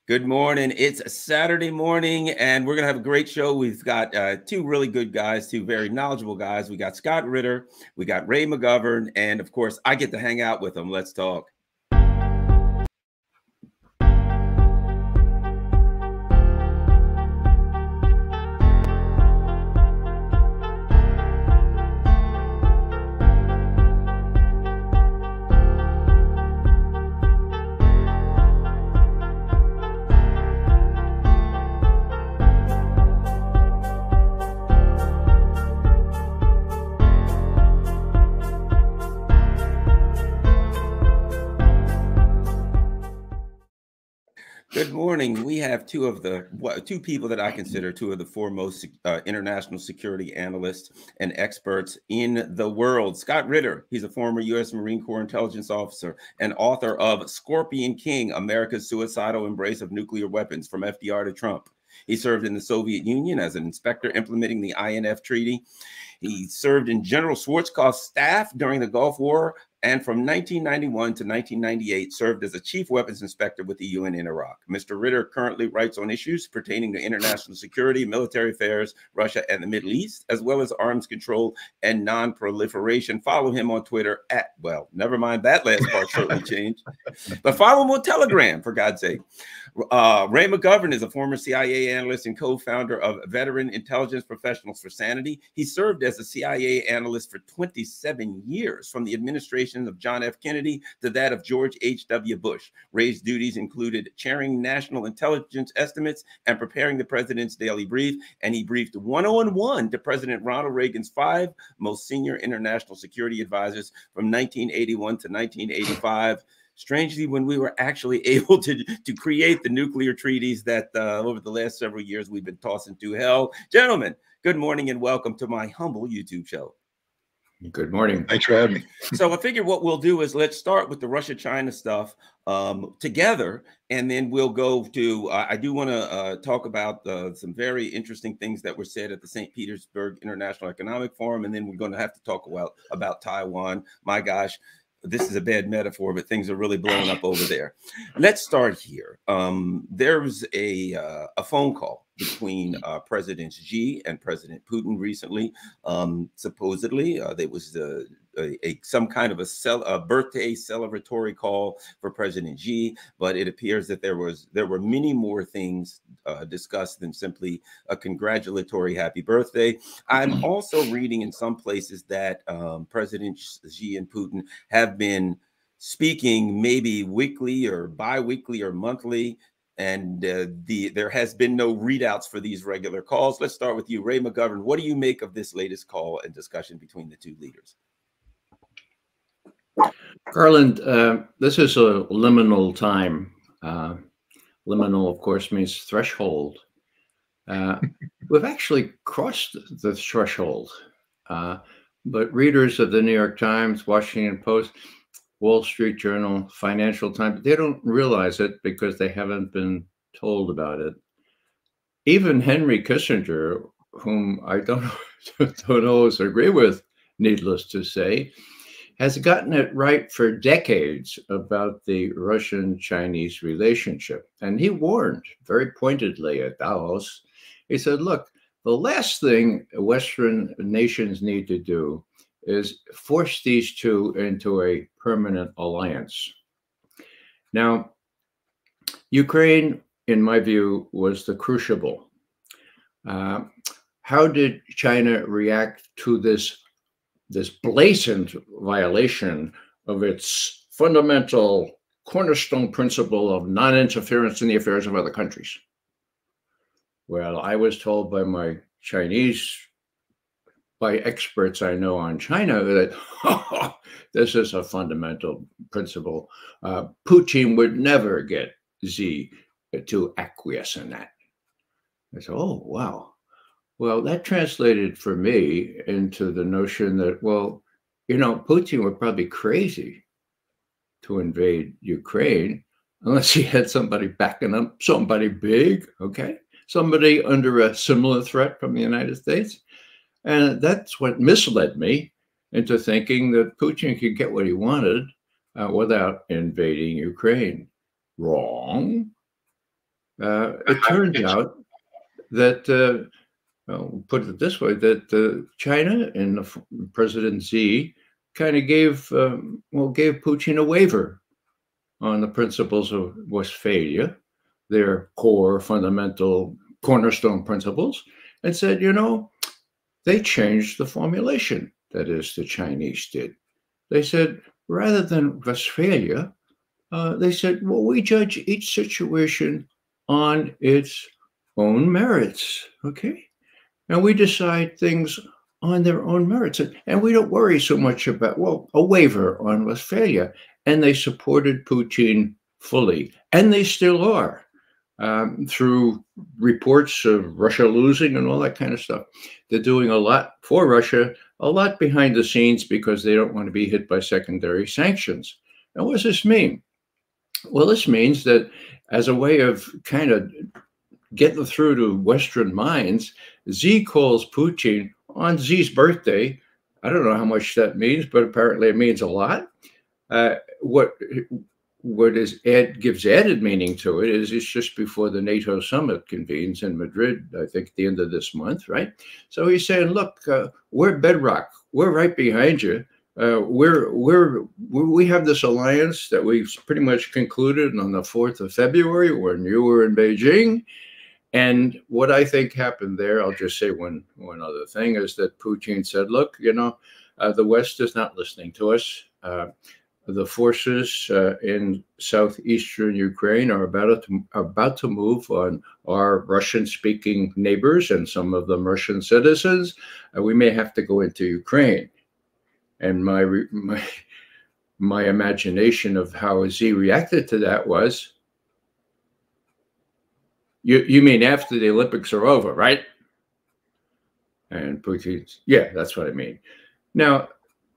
Good morning. It's Saturday morning, and we're going to have a great show. We've got two really good guys, two very knowledgeable guys. We got Scott Ritter, we got Ray McGovern, and of course, I get to hang out with them. Let's talk. Good morning. We have two people that I consider two of the foremost international security analysts and experts in the world. Scott Ritter, he's a former U.S. Marine Corps intelligence officer and author of Scorpion King, America's Suicidal Embrace of Nuclear Weapons from FDR to Trump. He served in the Soviet Union as an inspector implementing the INF Treaty. He served in General Schwarzkopf's staff during the Gulf War, and from 1991 to 1998 served as a chief weapons inspector with the UN in Iraq. Mr. Ritter currently writes on issues pertaining to international security, military affairs, Russia, and the Middle East, as well as arms control and non-proliferation. Follow him on Twitter at, well, never mind, that last part certainly changed, but follow him on Telegram, for God's sake. Ray McGovern is a former CIA analyst and co-founder of Veteran Intelligence Professionals for Sanity. He served as a CIA analyst for 27 years, from the administration of John F. Kennedy to that of George H.W. Bush. Ray's duties included chairing national intelligence estimates and preparing the president's daily brief, and he briefed one-on-one to President Ronald Reagan's 5 most senior international security advisors from 1981 to 1985. Strangely, when we were actually able to create the nuclear treaties that over the last several years we've been tossing to hell. Gentlemen, good morning and welcome to my humble YouTube show. Good morning. Thanks for having me. So I figure what we'll do is let's start with the Russia-China stuff together, and then we'll go to, I do want to talk about some very interesting things that were said at the St. Petersburg International Economic Forum, and then we're going to have to talk about Taiwan. My gosh, this is a bad metaphor, but things are really blowing up over there. Let's start here. There was a phone call between President Xi and President Putin recently. Supposedly, there was some kind of a birthday celebratory call for President Xi, but it appears that there were many more things discussed than simply a congratulatory happy birthday. I'm also reading in some places that President Xi and Putin have been speaking maybe weekly or bi-weekly or monthly, and there has been no readouts for these regular calls. Let's start with you, Ray McGovern. What do you make of this latest call and discussion between the two leaders? Garland, this is a liminal time. Liminal, of course, means threshold. We've actually crossed the threshold, but readers of the New York Times, Washington Post, Wall Street Journal, Financial Times, they don't realize it because they haven't been told about it. Even Henry Kissinger, whom I don't always agree with, needless to say, has gotten it right for decades about the Russian-Chinese relationship. And he warned very pointedly at Davos, he said, look, the last thing Western nations need to do is force these two into a permanent alliance. Now, Ukraine, in my view, was the crucible. How did China react to this blatant violation of its fundamental cornerstone principle of non-interference in the affairs of other countries? Well, I was told by experts I know on China that this is a fundamental principle. Putin would never get Xi to acquiesce in that. I said, oh, wow. Well, that translated for me into the notion that, well, you know, Putin would probably be crazy to invade Ukraine unless he had somebody backing up, somebody big, okay? Somebody under a similar threat from the United States. And that's what misled me into thinking that Putin could get what he wanted without invading Ukraine. Wrong. it turns out that, well, put it this way, that China and President Xi kind of gave Putin a waiver on the principles of Westphalia, their core fundamental cornerstone principles, and said, they changed the formulation. That is, the Chinese did. They said, rather than Westphalia, they said, well, we judge each situation on its own merits, okay? And we decide things on their own merits. And we don't worry so much about, well, a waiver on Westphalia. And they supported Putin fully. And they still are, through reports of Russia losing and all that kind of stuff. They're doing a lot for Russia, a lot behind the scenes because they don't want to be hit by secondary sanctions. Now, what does this mean? Well, this means that as a way of kind of getting through to Western minds, Xi calls Putin on Xi's birthday. I don't know how much that means, but apparently it means a lot. What gives added meaning to it is it's just before the NATO summit convenes in Madrid, I think at the end of this month, right? So he's saying, look, we're bedrock. We're right behind you. We have this alliance that we've pretty much concluded on the 4th of February when you were in Beijing. And what I think happened there, I'll just say one other thing, is that Putin said, look, the West is not listening to us. The forces in southeastern Ukraine are about to move on our Russian-speaking neighbors and some of them Russian citizens. We may have to go into Ukraine. And my imagination of how Xi reacted to that was, you mean after the Olympics are over, right? And Putin, yeah, that's what I mean. Now,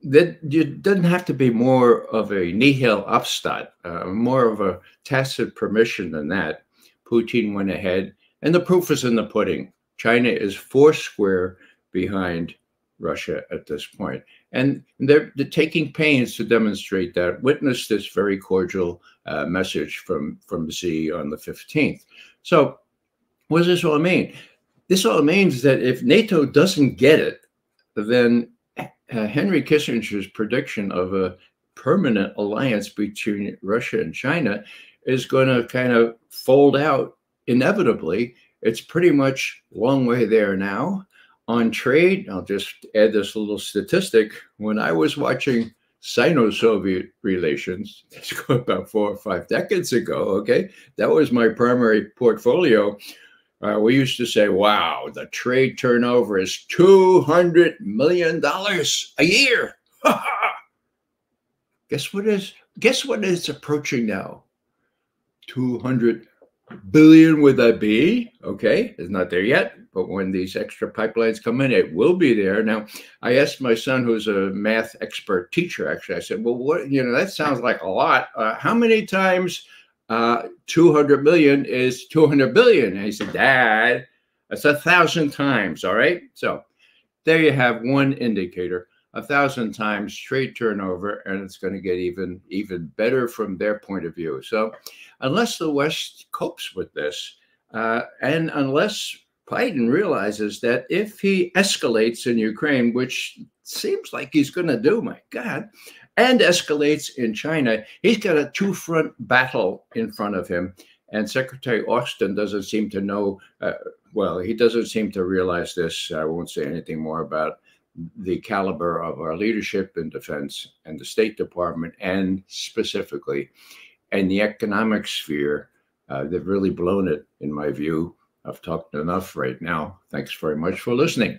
it doesn't have to be more of a nihil obstat, more of a tacit permission than that. Putin went ahead, and the proof is in the pudding. China is foursquare behind Russia at this point. And they're taking pains to demonstrate that. Witness this very cordial message from Xi on the 15th. So what does this all mean? This all means that if NATO doesn't get it, then Henry Kissinger's prediction of a permanent alliance between Russia and China is going to kind of fold out inevitably. It's pretty much a long way there now. On trade, I'll just add this little statistic. When I was watching Sino-Soviet relations, let's go about 4 or 5 decades ago, okay? That was my primary portfolio. We used to say, wow, the trade turnover is $200 million a year. Guess what is approaching now? 200 billion with a B, okay? It's not there yet, but when these extra pipelines come in, it will be there. Now, I asked my son, who's a math expert teacher, actually, I said, well, what, that sounds like a lot. How many times 200 million is 200 billion? And he said, Dad, that's 1,000 times, all right? So there you have one indicator, 1,000 times trade turnover, and it's going to get even better from their point of view. So unless the West copes with this, and unless Biden realizes that if he escalates in Ukraine, which seems like he's going to do, my God, and escalates in China, he's got a two-front battle in front of him. And Secretary Austin doesn't seem to know, he doesn't seem to realize this. I won't say anything more about the caliber of our leadership in defense and the State Department, and specifically in the economic sphere. They've really blown it, in my view. I've talked enough right now. Thanks very much for listening.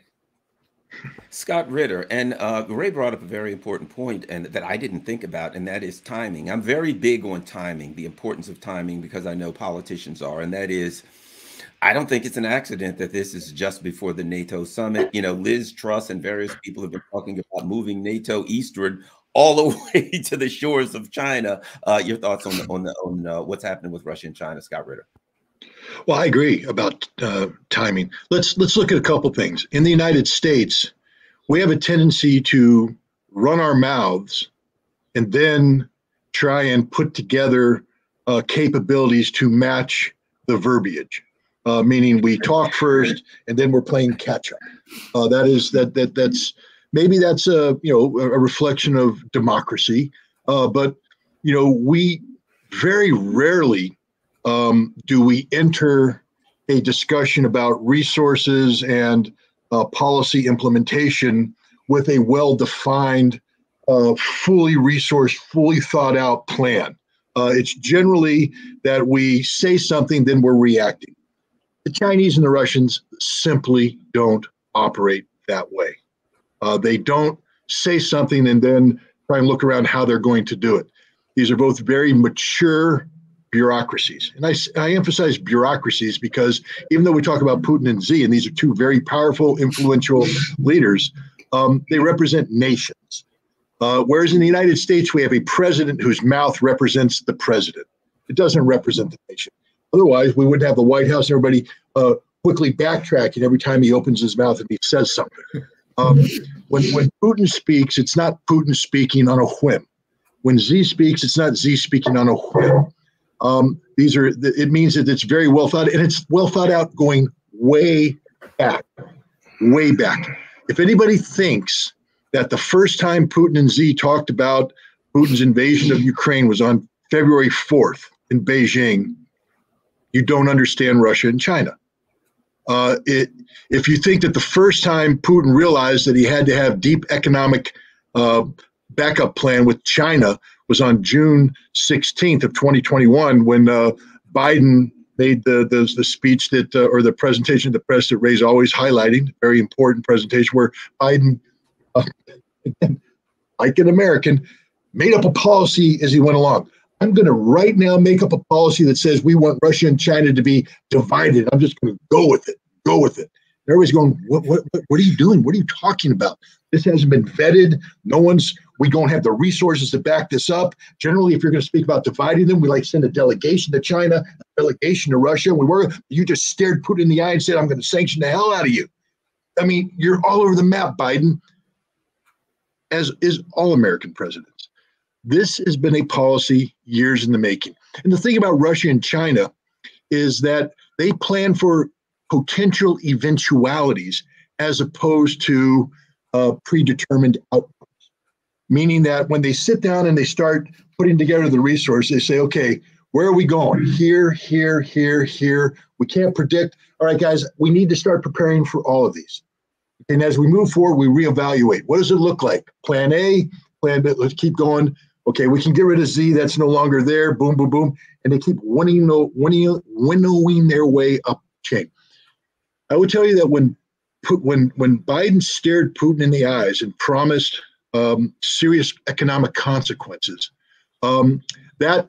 Scott Ritter, and Ray brought up a very important point, and that I didn't think about, and that is timing. I'm very big on timing, the importance of timing, because I know politicians are, and that is, I don't think it's an accident that this is just before the NATO summit. Liz Truss and various people have been talking about moving NATO eastward all the way to the shores of China. Your thoughts on what's happening with Russia and China, Scott Ritter? Well, I agree about timing. Let's look at a couple things. In the United States, we have a tendency to run our mouths and then try and put together capabilities to match the verbiage, meaning we talk first and then we're playing catch up. That's maybe that's a reflection of democracy, but we very rarely do we enter a discussion about resources and policy implementation with a well-defined, fully resourced, fully thought out plan. It's generally that we say something, then we're reacting. The Chinese and the Russians simply don't operate that way. They don't say something and then try and look around how they're going to do it. These are both very mature bureaucracies. And I emphasize bureaucracies because even though we talk about Putin and Xi, and these are two very powerful, influential leaders, they represent nations. Whereas in the United States, we have a president whose mouth represents the president. It doesn't represent the nation. Otherwise, we wouldn't have the White House and everybody quickly backtracking every time he opens his mouth and he says something. When Putin speaks, it's not Putin speaking on a whim. When Xi speaks, it's not Xi speaking on a whim. It means that it's very well thought, and it's well thought out going way back, way back. If anybody thinks that the first time Putin and Xi talked about Putin's invasion of Ukraine was on February 4th in Beijing, you don't understand Russia and China. If you think that the first time Putin realized that he had to have deep economic backup plan with China was on June 16th of 2021 when Biden made the speech that or the presentation to the press that Ray's always highlighting, very important presentation where Biden, like an American, made up a policy as he went along. I'm going to right now make up a policy that says we want Russia and China to be divided. I'm just going to go with it. Go with it. And everybody's going, what are you doing? What are you talking about? This hasn't been vetted. We don't have the resources to back this up. Generally, if you're going to speak about dividing them, we send a delegation to China, a delegation to Russia. You just stared Putin in the eye and said, I'm going to sanction the hell out of you. I mean, you're all over the map, Biden, as is all American presidents. This has been a policy years in the making. And the thing about Russia and China is that they plan for potential eventualities as opposed to predetermined outcomes. Meaning that when they sit down and they start putting together the resource, they say, okay, where are we going? Here, here, here, here. We can't predict. All right, guys, we need to start preparing for all of these. And as we move forward, we reevaluate. What does it look like? Plan A, plan B, let's keep going. Okay, we can get rid of Z, that's no longer there, boom, boom, boom. And they keep winnowing their way up the chain. I would tell you that when Biden stared Putin in the eyes and promised serious economic consequences, that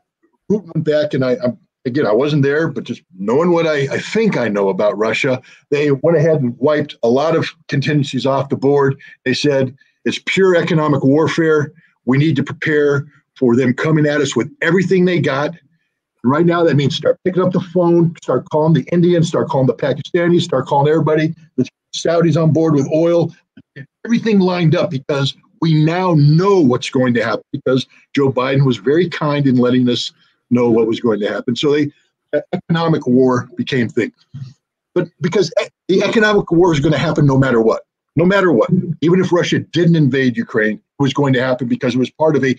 Putin went back, and I wasn't there, but just knowing what I think I know about Russia, they went ahead and wiped a lot of contingencies off the board. They said it's pure economic warfare. We need to prepare for them coming at us with everything they got. And right now, that means start picking up the phone, start calling the Indians, start calling the Pakistanis, start calling everybody. The Saudis on board with oil, everything lined up because we now know what's going to happen because Joe Biden was very kind in letting us know what was going to happen. So economic war became thing. But because the economic war is going to happen no matter what. No matter what. Even if Russia didn't invade Ukraine, it was going to happen because it was part of a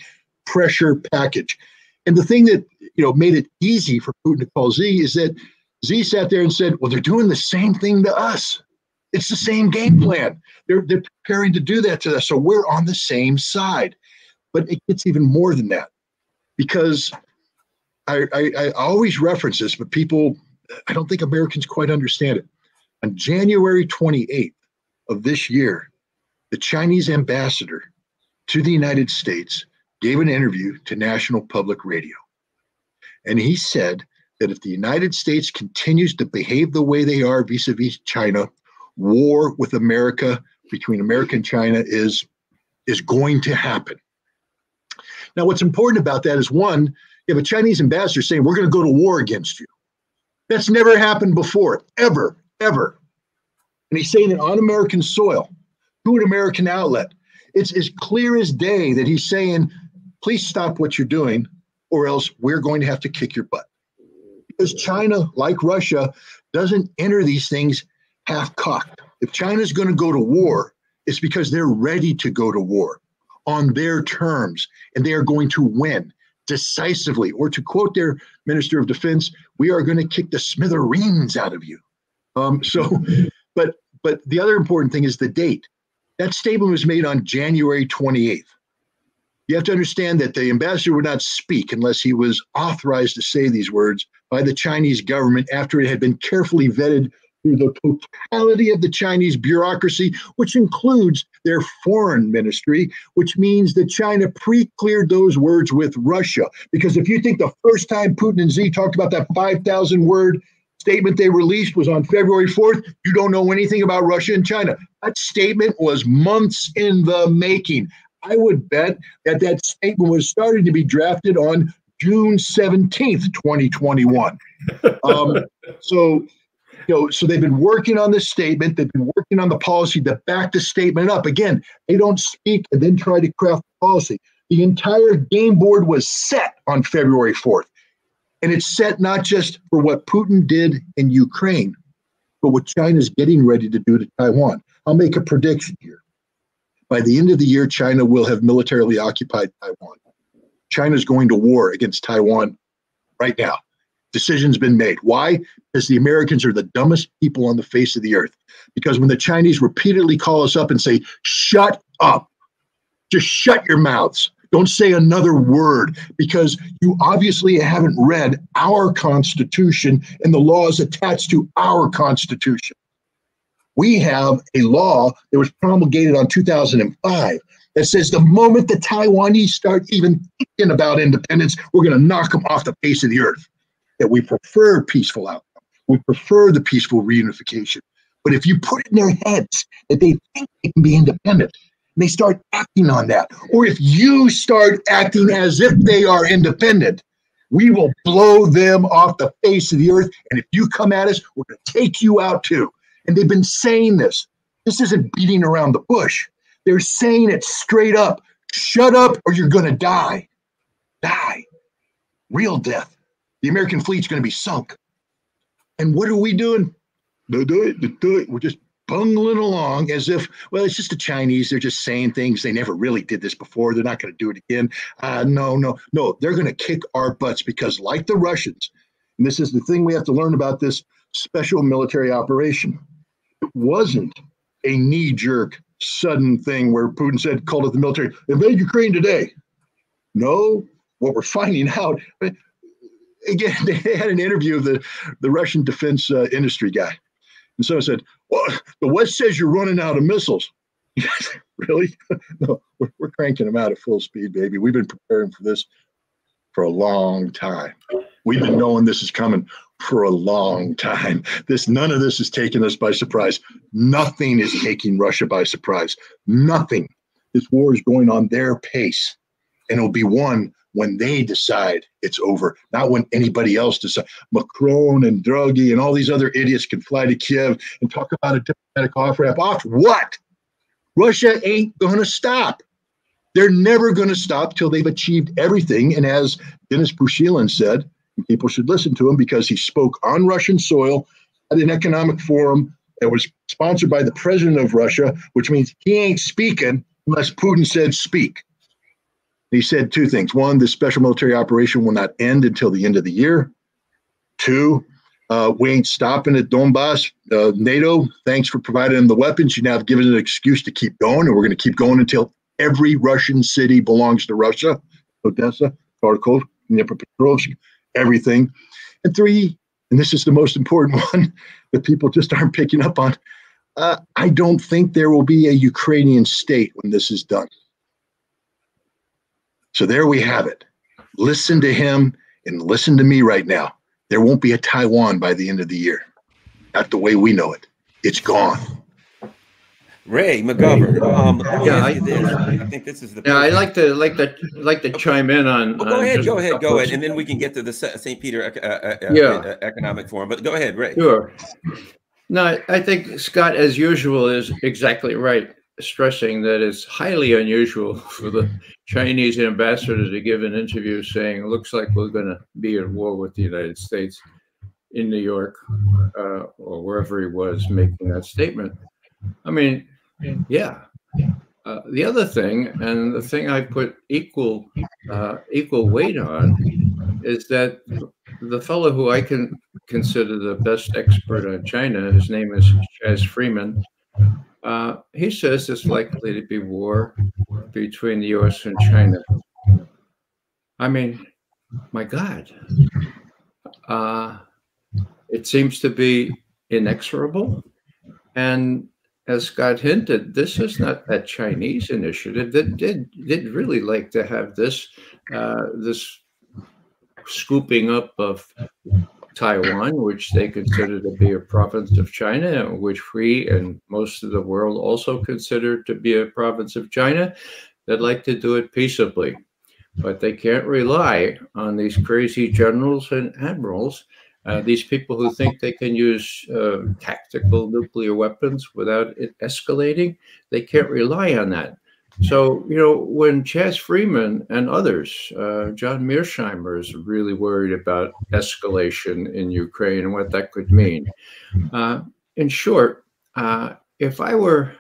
pressure package. And the thing that made it easy for Putin to call Z is that Z sat there and said, well, they're doing the same thing to us. It's the same game plan. They're preparing to do that to us. So we're on the same side. But it gets even more than that because I always reference this, but I don't think Americans quite understand it. On January 28th of this year, the Chinese ambassador to the United States gave an interview to National Public Radio. And he said that if the United States continues to behave the way they are vis-a-vis China, war with America, between America and China is going to happen. Now, what's important about that is, one, you have a Chinese ambassador saying, we're going to go to war against you. That's never happened before, ever, ever. And he's saying it on American soil, to an American outlet. It's as clear as day that he's saying, please stop what you're doing, or else we're going to have to kick your butt. Because China, like Russia, doesn't enter these things half-cocked. If China's going to go to war, it's because they're ready to go to war on their terms, and they are going to win decisively. Or to quote their Minister of Defense, we are going to kick the smithereens out of you. But the other important thing is the date. That statement was made on January 28th. You have to understand that the ambassador would not speak unless he was authorized to say these words by the Chinese government after it had been carefully vetted through the totality of the Chinese bureaucracy, which includes their foreign ministry, which means that China pre-cleared those words with Russia. Because if you think the first time Putin and Xi talked about that 5,000-word statement they released was on February 4th, you don't know anything about Russia and China. That statement was months in the making. I would bet that that statement was starting to be drafted on June 17th, 2021. So they've been working on this statement. They've been working on the policy to back the statement up. Again, they don't speak and then try to craft policy. The entire game board was set on February 4th. And it's set not just for what Putin did in Ukraine, but what China's getting ready to do to Taiwan. I'll make a prediction here. By the end of the year, China will have militarily occupied Taiwan. China's going to war against Taiwan right now. Decision's been made. Why? Because the Americans are the dumbest people on the face of the earth. Because when the Chinese repeatedly call us up and say, shut up, just shut your mouths. Don't say another word, because you obviously haven't read our Constitution and the laws attached to our Constitution. We have a law that was promulgated on 2005 that says the moment the Taiwanese start even thinking about independence, we're going to knock them off the face of the earth. That we prefer peaceful outcome. We prefer the peaceful reunification. But if you put it in their heads that they think they can be independent, and they start acting on that, or if you start acting as if they are independent, we will blow them off the face of the earth. And if you come at us, we're going to take you out too. And they've been saying this. This isn't beating around the bush. They're saying it straight up. Shut up or you're going to die. Die. Real death. The American fleet's going to be sunk. And what are we doing? We're just bungling along as if, well, it's just the Chinese. They're just saying things. They never really did this before. They're not going to do it again. No. They're going to kick our butts because, like the Russians, and this is the thing we have to learn about this special military operation, it wasn't a knee-jerk, sudden thing where Putin said, called it the military, invade Ukraine today. No, what we're finding out, again, they had an interview of the Russian defense industry guy. And someone said, well, the West says you're running out of missiles. Really? No, we're cranking them out at full speed, baby. We've been preparing for this for a long time. We've been knowing this is coming for a long time. None of this is taking us by surprise. Nothing is taking Russia by surprise. Nothing. This war is going on their pace, and it'll be won when they decide it's over, not when anybody else decides. Macron and Draghi and all these other idiots can fly to Kiev and talk about a diplomatic off-ramp. Off what? Russia ain't going to stop. They're never going to stop till they've achieved everything. And as Denis Pushilin said, and people should listen to him because he spoke on Russian soil at an economic forum that was sponsored by the president of Russia, which means he ain't speaking unless Putin said speak. He said two things. One, this special military operation will not end until the end of the year. Two, we ain't stopping at Donbass. NATO, thanks for providing them the weapons. You now have given an excuse to keep going, and we're going to keep going until every Russian city belongs to Russia. Odessa, Kharkov, Dnipropetrovsk, everything. And three, and this is the most important one that people just aren't picking up on, I don't think there will be a Ukrainian state when this is done. So there we have it. Listen to him and listen to me right now. There won't be a Taiwan by the end of the year. Not the way we know it. It's gone. Ray McGovern. I think this is the. Yeah, I like to chime in on. Go ahead, and then we can get to the St. Peter Economic Forum. But go ahead, Ray. Sure. No, I think Scott, as usual, is exactly right, stressing that it's highly unusual for the Chinese ambassador to give an interview saying, "Looks like we're going to be at war with the United States." in New York or wherever he was making that statement. I mean, yeah. The other thing, and the thing I put equal weight on, is that the fellow who I can consider the best expert on China, his name is Chaz Freeman. He says there's likely to be war between the U.S. and China. I mean, my God, it seems to be inexorable. And as Scott hinted, this is not a Chinese initiative. That did really like to have this scooping up of Taiwan, which they consider to be a province of China, which we and most of the world also consider to be a province of China. They'd like to do it peaceably, but they can't rely on these crazy generals and admirals, these people who think they can use tactical nuclear weapons without it escalating. They can't rely on that. So, you know, when Chaz Freeman and others, John Mearsheimer is really worried about escalation in Ukraine and what that could mean. In short, if I were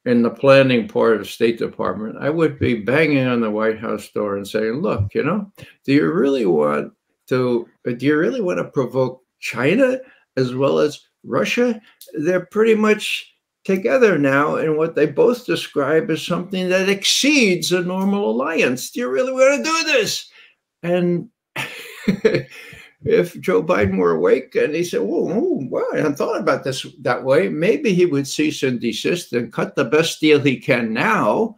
in the planning part of the State Department, I would be banging on the White House door and saying, look, you know, do you really want to provoke China as well as Russia? They're pretty much together now in what they both describe as something that exceeds a normal alliance. Do you really want to do this? And if Joe Biden were awake and he said, well, I hadn't thought about this that way, maybe he would cease and desist and cut the best deal he can now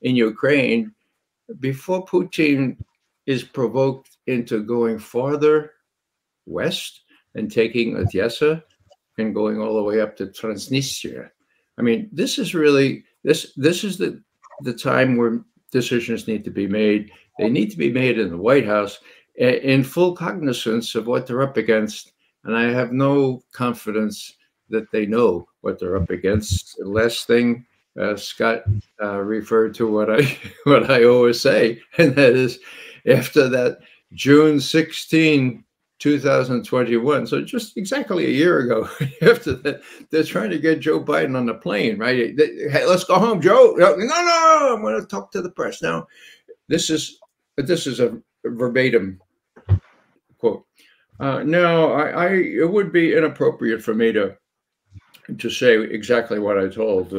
in Ukraine before Putin is provoked into going farther west and taking Odessa and going all the way up to Transnistria. I mean, this is really, this is the time where decisions need to be made. They need to be made in the White House in full cognizance of what they're up against. And I have no confidence that they know what they're up against. The last thing, Scott referred to what I always say, and that is after that June 16, 2021, so just exactly a year ago, after that, they're trying to get Joe Biden on the plane, right? Hey, let's go home, Joe. No, I'm going to talk to the press. Now, this is a verbatim quote. No, it would be inappropriate for me to say exactly what I told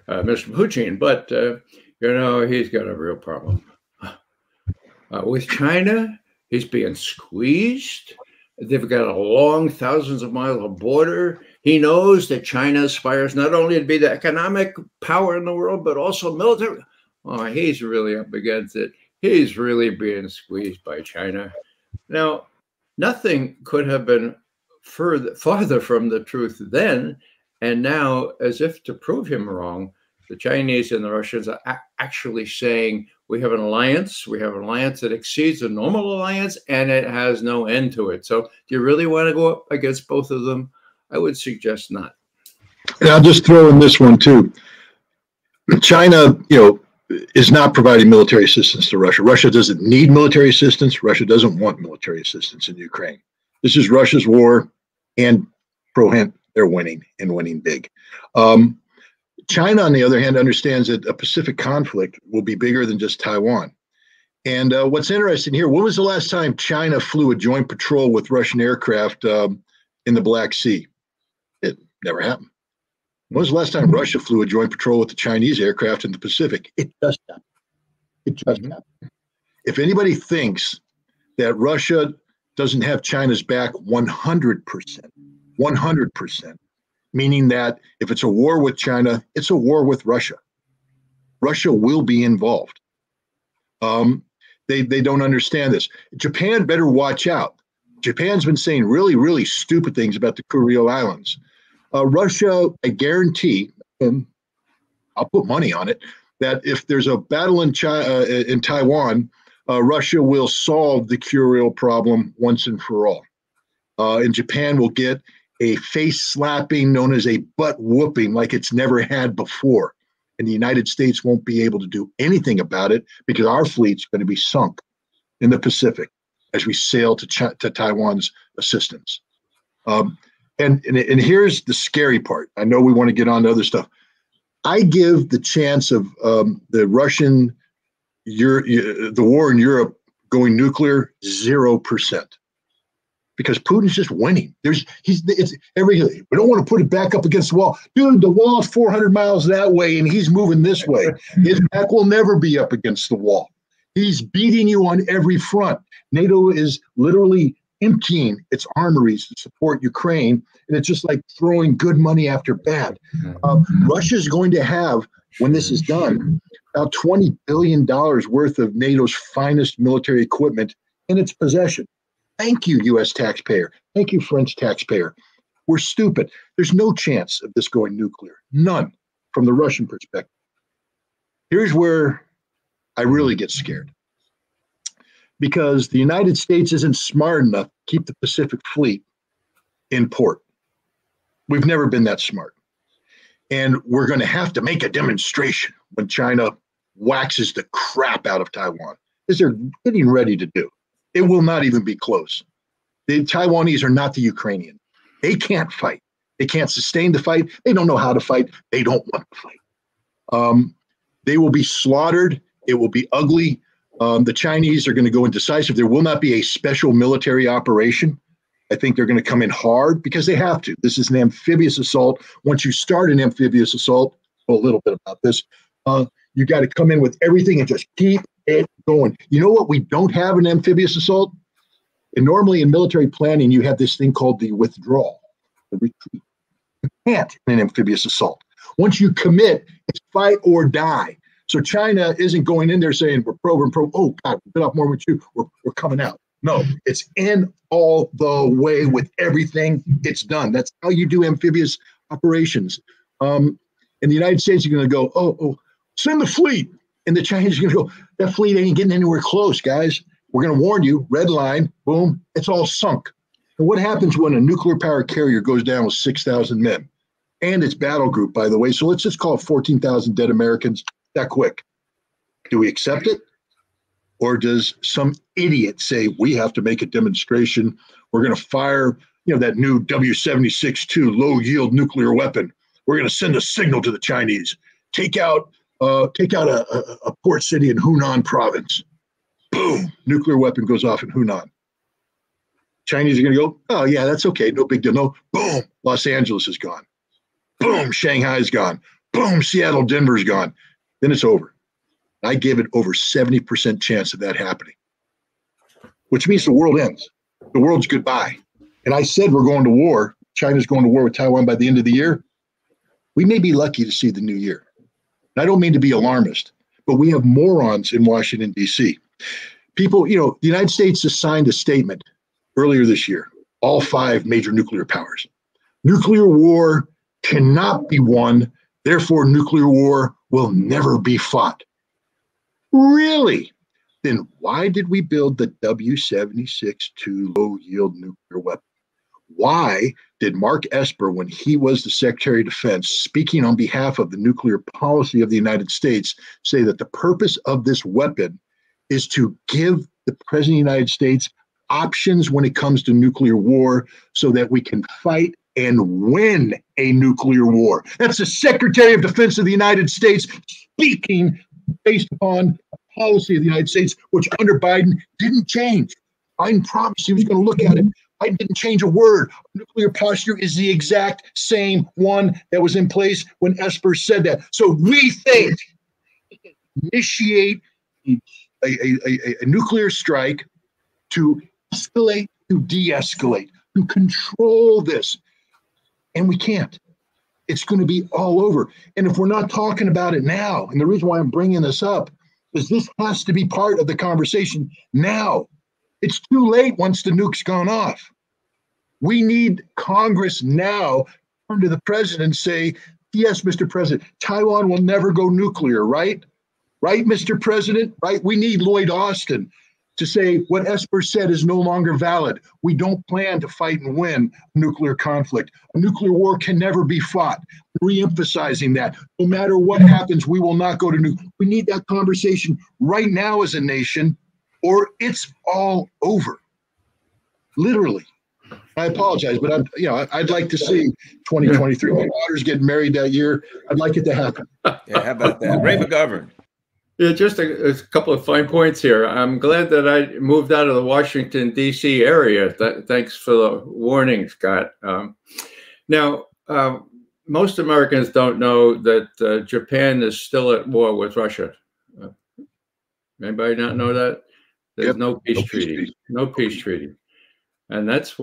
Mr. Putin, but you know, he's got a real problem with China. He's being squeezed. They've got a long, thousands of miles of border. He knows that China aspires not only to be the economic power in the world, but also military. Oh, he's really up against it. He's really being squeezed by China. Now, nothing could have been farther from the truth then. And now, as if to prove him wrong, the Chinese and the Russians are actually saying, we have an alliance. We have an alliance that exceeds a normal alliance, and it has no end to it. So do you really want to go up against both of them? I would suggest not. And I'll just throw in this one, too. China, is not providing military assistance to Russia. Russia doesn't need military assistance. Russia doesn't want military assistance in Ukraine. This is Russia's war, and pro-hint, they're winning, and winning big. China, on the other hand, understands that a Pacific conflict will be bigger than just Taiwan. And what's interesting here, when was the last time China flew a joint patrol with Russian aircraft in the Black Sea? It never happened. When was the last time Russia flew a joint patrol with the Chinese aircraft in the Pacific? It just happened. It just happened. If anybody thinks that Russia doesn't have China's back 100%, meaning that if it's a war with China, it's a war with Russia. Russia will be involved. They don't understand this. Japan better watch out. Japan's been saying really, really stupid things about the Kuril Islands. Russia, I guarantee, and I'll put money on it, that if there's a battle in Taiwan, Russia will solve the Kuril problem once and for all. And Japan will get a face slapping known as a butt whooping like it's never had before. And the United States won't be able to do anything about it because our fleet's going to be sunk in the Pacific. as we sail to Taiwan's assistance. And here's the scary part. I know we want to get on to other stuff. I give the chance of the war in Europe going nuclear 0%, because Putin's just winning. We don't want to put it back up against the wall. Dude, the wall's 400 miles that way and he's moving this way. His back will never be up against the wall. He's beating you on every front. NATO is literally emptying its armories to support Ukraine, and it's just like throwing good money after bad. Russia's going to have, when this is done, about $20 billion worth of NATO's finest military equipment in its possession. Thank you, U.S. taxpayer. Thank you, French taxpayer. We're stupid. There's no chance of this going nuclear. None, from the Russian perspective. Here's where I really get scared. Because the United States isn't smart enough to keep the Pacific Fleet in port. We've never been that smart. And we're going to have to make a demonstration when China waxes the crap out of Taiwan, as they're getting ready to do. It will not even be close. The Taiwanese are not the Ukrainians. They can't fight. They can't sustain the fight. They don't know how to fight. They don't want to fight. They will be slaughtered. It will be ugly. The Chinese are going to go indecisive. There will not be a special military operation. I think they're going to come in hard because they have to. This is an amphibious assault. Once you start an amphibious assault, a little bit about this, you got to come in with everything and just keep it going. You know what? We don't have an amphibious assault. And normally in military planning, you have this thing called the withdrawal, the retreat. You can't in an amphibious assault. Once you commit, it's fight or die. So China isn't going in there saying, we're probe. Oh, God, we bit off more with you. We're coming out. No, it's in all the way with everything. It's done. That's how you do amphibious operations. In the United States, you're going to go, oh, send the fleet. And the Chinese are going to go, that fleet ain't getting anywhere close, guys. We're going to warn you. Red line, boom, it's all sunk. And what happens when a nuclear power carrier goes down with 6,000 men? And it's battle group, by the way. So let's just call it 14,000 dead Americans. That quick. Do we accept it? Or does some idiot say, we have to make a demonstration? We're going to fire, that new W-76-2 low-yield nuclear weapon. We're going to send a signal to the Chinese. Take out a port city in Hunan province. Boom, nuclear weapon goes off in Hunan. Chinese are going to go, oh, yeah, that's okay. No big deal. No, boom, Los Angeles is gone. Boom, Shanghai's gone. Boom, Seattle, Denver's gone. Then it's over. I give it over 70% chance of that happening, which means the world ends. The world's goodbye. And I said we're going to war. China's going to war with Taiwan by the end of the year. We may be lucky to see the new year. And I don't mean to be alarmist, but we have morons in Washington, D.C. People, the United States just signed a statement earlier this year, all 5 major nuclear powers. Nuclear war cannot be won. Therefore, nuclear war will never be fought. Really? Then why did we build the W-76-2 low-yield nuclear weapon? Why did Mark Esper, when he was the Secretary of Defense, speaking on behalf of the nuclear policy of the United States, say that the purpose of this weapon is to give the President of the United States options when it comes to nuclear war so that we can fight and win a nuclear war? That's the Secretary of Defense of the United States speaking based upon a policy of the United States, which under Biden didn't change. Biden promised he was going to look at it. Biden didn't change a word. Nuclear posture is the exact same one that was in place when Esper said that. So we think initiate a nuclear strike to escalate, to de-escalate, to control this. And we can't. It's going to be all over. And if we're not talking about it now, and the reason why I'm bringing this up is this has to be part of the conversation now. It's too late once the nuke's gone off. We need Congress now to turn to the president and say, yes, Mr. President, Taiwan will never go nuclear, right? Right, Mr. President? Right? We need Lloyd Austin to say what Esper said is no longer valid. We don't plan to fight and win a nuclear conflict. A nuclear war can never be fought. Re-emphasizing that. No matter what happens, we will not go to nuclear. We need that conversation right now as a nation. or it's all over. Literally. I apologize, but I'd like to see 2023. My daughter's getting married that year. I'd like it to happen. Yeah, how about that? Ray McGovern. Yeah, just a couple of fine points here. I'm glad that I moved out of the Washington, D.C. area. Thanks for the warning, Scott. Now, most Americans don't know that Japan is still at war with Russia. Anybody not know that? There's no peace treaty. No peace treaty. And that's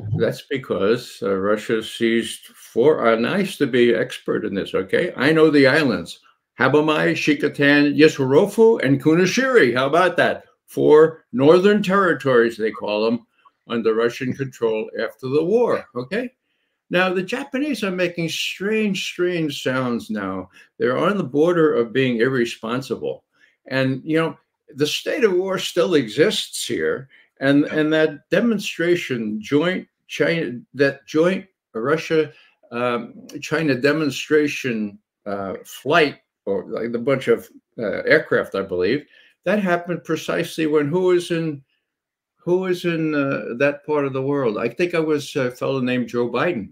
because Russia seized and I used to be expert in this, okay? I know the islands. Habamai, Shikotan, Yasurofu, and Kunashiri. How about that? 4 northern territories, they call them, under Russian control after the war, okay? Now, the Japanese are making strange sounds now. They're on the border of being irresponsible. And, the state of war still exists here. And that demonstration, joint Russia China demonstration flight, or like a bunch of aircraft, I believe, that happened precisely when who was in that part of the world? I think I was a fellow named Joe Biden.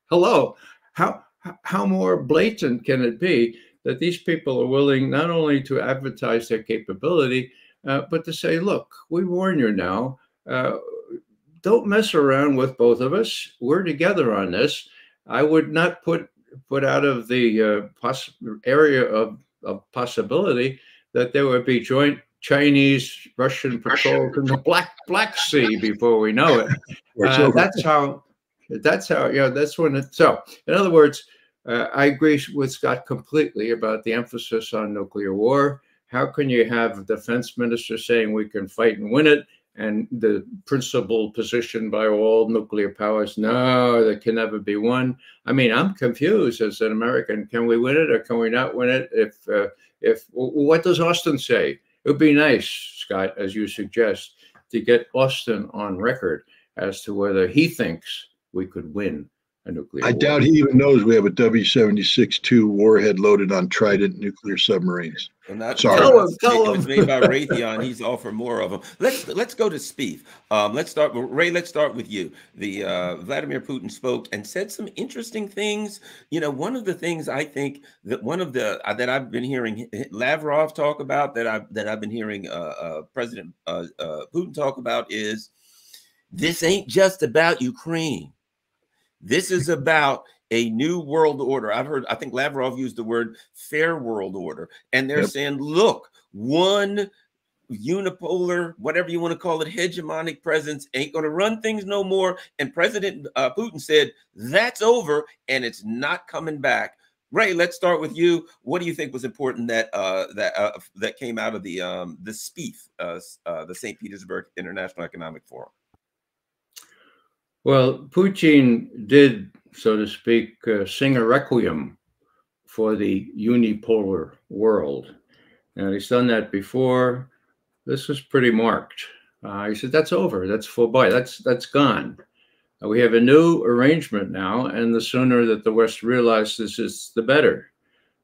Hello, how more blatant can it be that these people are willing not only to advertise their capability, but to say, look, we warn you now, don't mess around with both of us. We're together on this. I would not put out of the area of possibility that there would be joint Chinese-Russian patrols in the Black Sea before we know it. That's when it. So, in other words, I agree with Scott completely about the emphasis on nuclear war. How can you have a defense minister saying we can fight and win it, and the principled position by all nuclear powers, no, there can never be one? I mean, I'm confused as an American. Can we win it or can we not win it? If what does Austin say? It would be nice, Scott, as you suggest, to get Austin on record as to whether he thinks we could win a nuclear war. Doubt he even knows we have a W-76-2 warhead loaded on Trident nuclear submarines. Sorry. Tell him. It's made by Raytheon. He's all for more of them. Let's go to Spieth. Let's start with Ray. Let's start with you. The Vladimir Putin spoke and said some interesting things. One of the things I think that that I've been hearing Lavrov talk about, that I've been hearing President Putin talk about, is this ain't just about Ukraine. This is about a new world order. I think Lavrov used the word fair world order. And they're saying, look, one unipolar, whatever you want to call it, hegemonic presence ain't going to run things no more. And President Putin said, that's over and it's not coming back. Ray, let's start with you. What do you think was important that came out of the SPEEF, the St. Petersburg International Economic Forum? Well, Putin did, so to speak, sing a requiem for the unipolar world. And he's done that before. This was pretty marked. He said, that's over. That's full by. That's gone. We have a new arrangement now, and the sooner that the West realizes this, the better.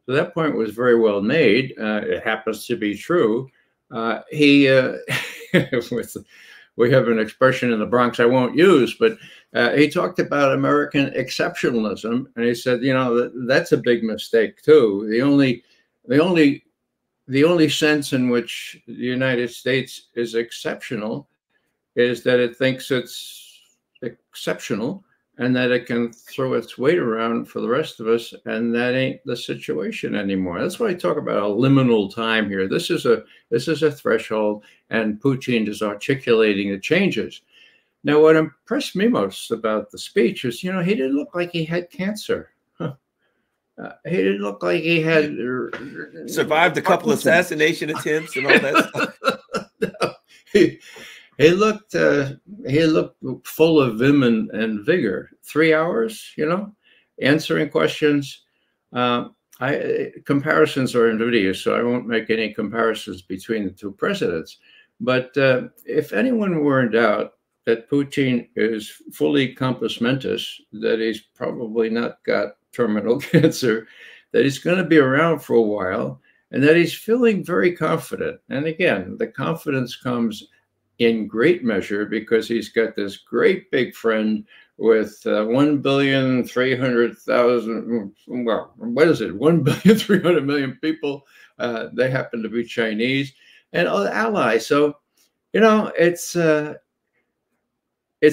So that point was very well made. It happens to be true. We have an expression in the Bronx I won't use, but he talked about American exceptionalism, and he said, that's a big mistake too. The only sense in which the United States is exceptional is that it thinks it's exceptional and that it can throw its weight around for the rest of us, and that ain't the situation anymore. That's why I talk about a liminal time here. This is a threshold, and Putin is articulating the changes. Now, what impressed me most about the speech is, he didn't look like he had cancer. He didn't look like he had survived a couple assassination attempts and all that stuff. No, he looked full of vim and vigor. 3 hours, answering questions. Comparisons are invidious, so I won't make any comparisons between the two presidents. But if anyone were in doubt that Putin is fully compos mentis, that he's probably not got terminal cancer, that he's going to be around for a while, and that he's feeling very confident. And again, the confidence comes in great measure because he's got this great big friend with 1,300,000,000, well, what is it? 1,300,000,000 people. They happen to be Chinese and other allies. So, you know, it's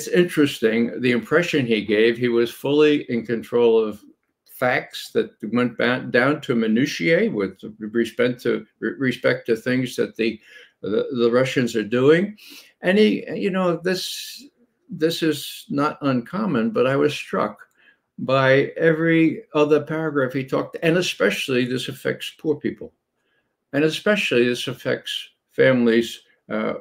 interesting. The impression he gave, he was fully in control of facts that went back down to minutiae with respect to things that the Russians are doing. And he, you know, this is not uncommon, but I was struck by every other paragraph he talked, and especially this affects poor people, and especially this affects families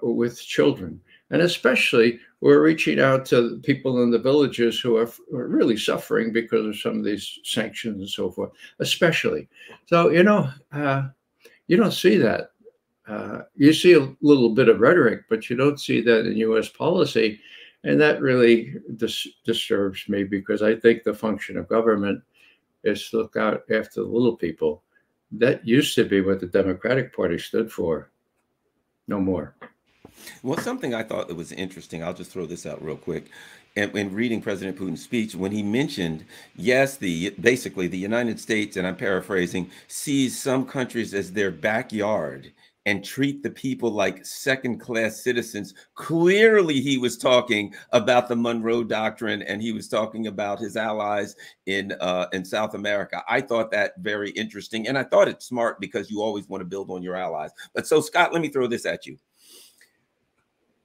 with children, and especially we're reaching out to people in the villages who are really suffering because of some of these sanctions and so forth, especially. So, you know, you don't see that. You see a little bit of rhetoric, but you don't see that in U.S. policy. And that really disturbs me, because I think the function of government is to look out after the little people. That used to be what the Democratic Party stood for. No more. Well, something I thought that was interesting, I'll just throw this out real quick. In reading President Putin's speech, when he mentioned, yes, basically the United States, and I'm paraphrasing, sees some countries as their backyard and treat the people like second-class citizens. Clearly, he was talking about the Monroe Doctrine, and he was talking about his allies in South America. I thought that very interesting, and I thought it's smart because you always want to build on your allies. But so, Scott, let me throw this at you.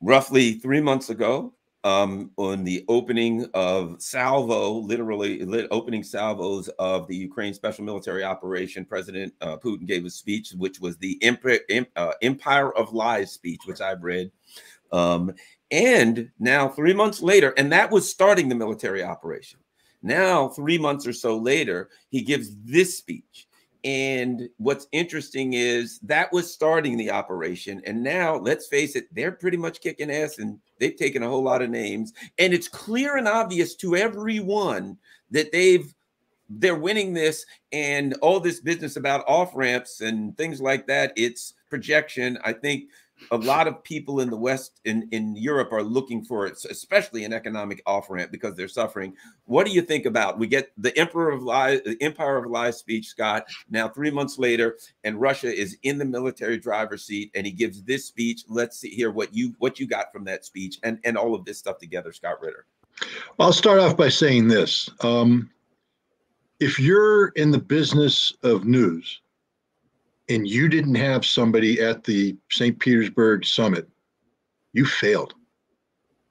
Roughly 3 months ago, on the opening of opening salvos of the Ukraine special military operation, President Putin gave a speech, which was the Empire of Lies speech, which I've read. And now 3 months later, and that was starting the military operation. Now, 3 months or so later, he gives this speech. And what's interesting is that was starting the operation. And now, let's face it, they're pretty much kicking ass, and they've taken a whole lot of names. And it's clear and obvious to everyone that they're winning this, and all this business about off ramps and things like that. It's projection. I think a lot of people in the West, in Europe, are looking for it, especially an economic off ramp, because they're suffering. What do you think about? We get the Empire of Lies speech, Scott, now 3 months later, and Russia is in the military driver's seat, and he gives this speech. Let's hear what you got from that speech and all of this stuff together, Scott Ritter. I'll start off by saying this. If you're in the business of news, and you didn't have somebody at the St. Petersburg summit, you failed.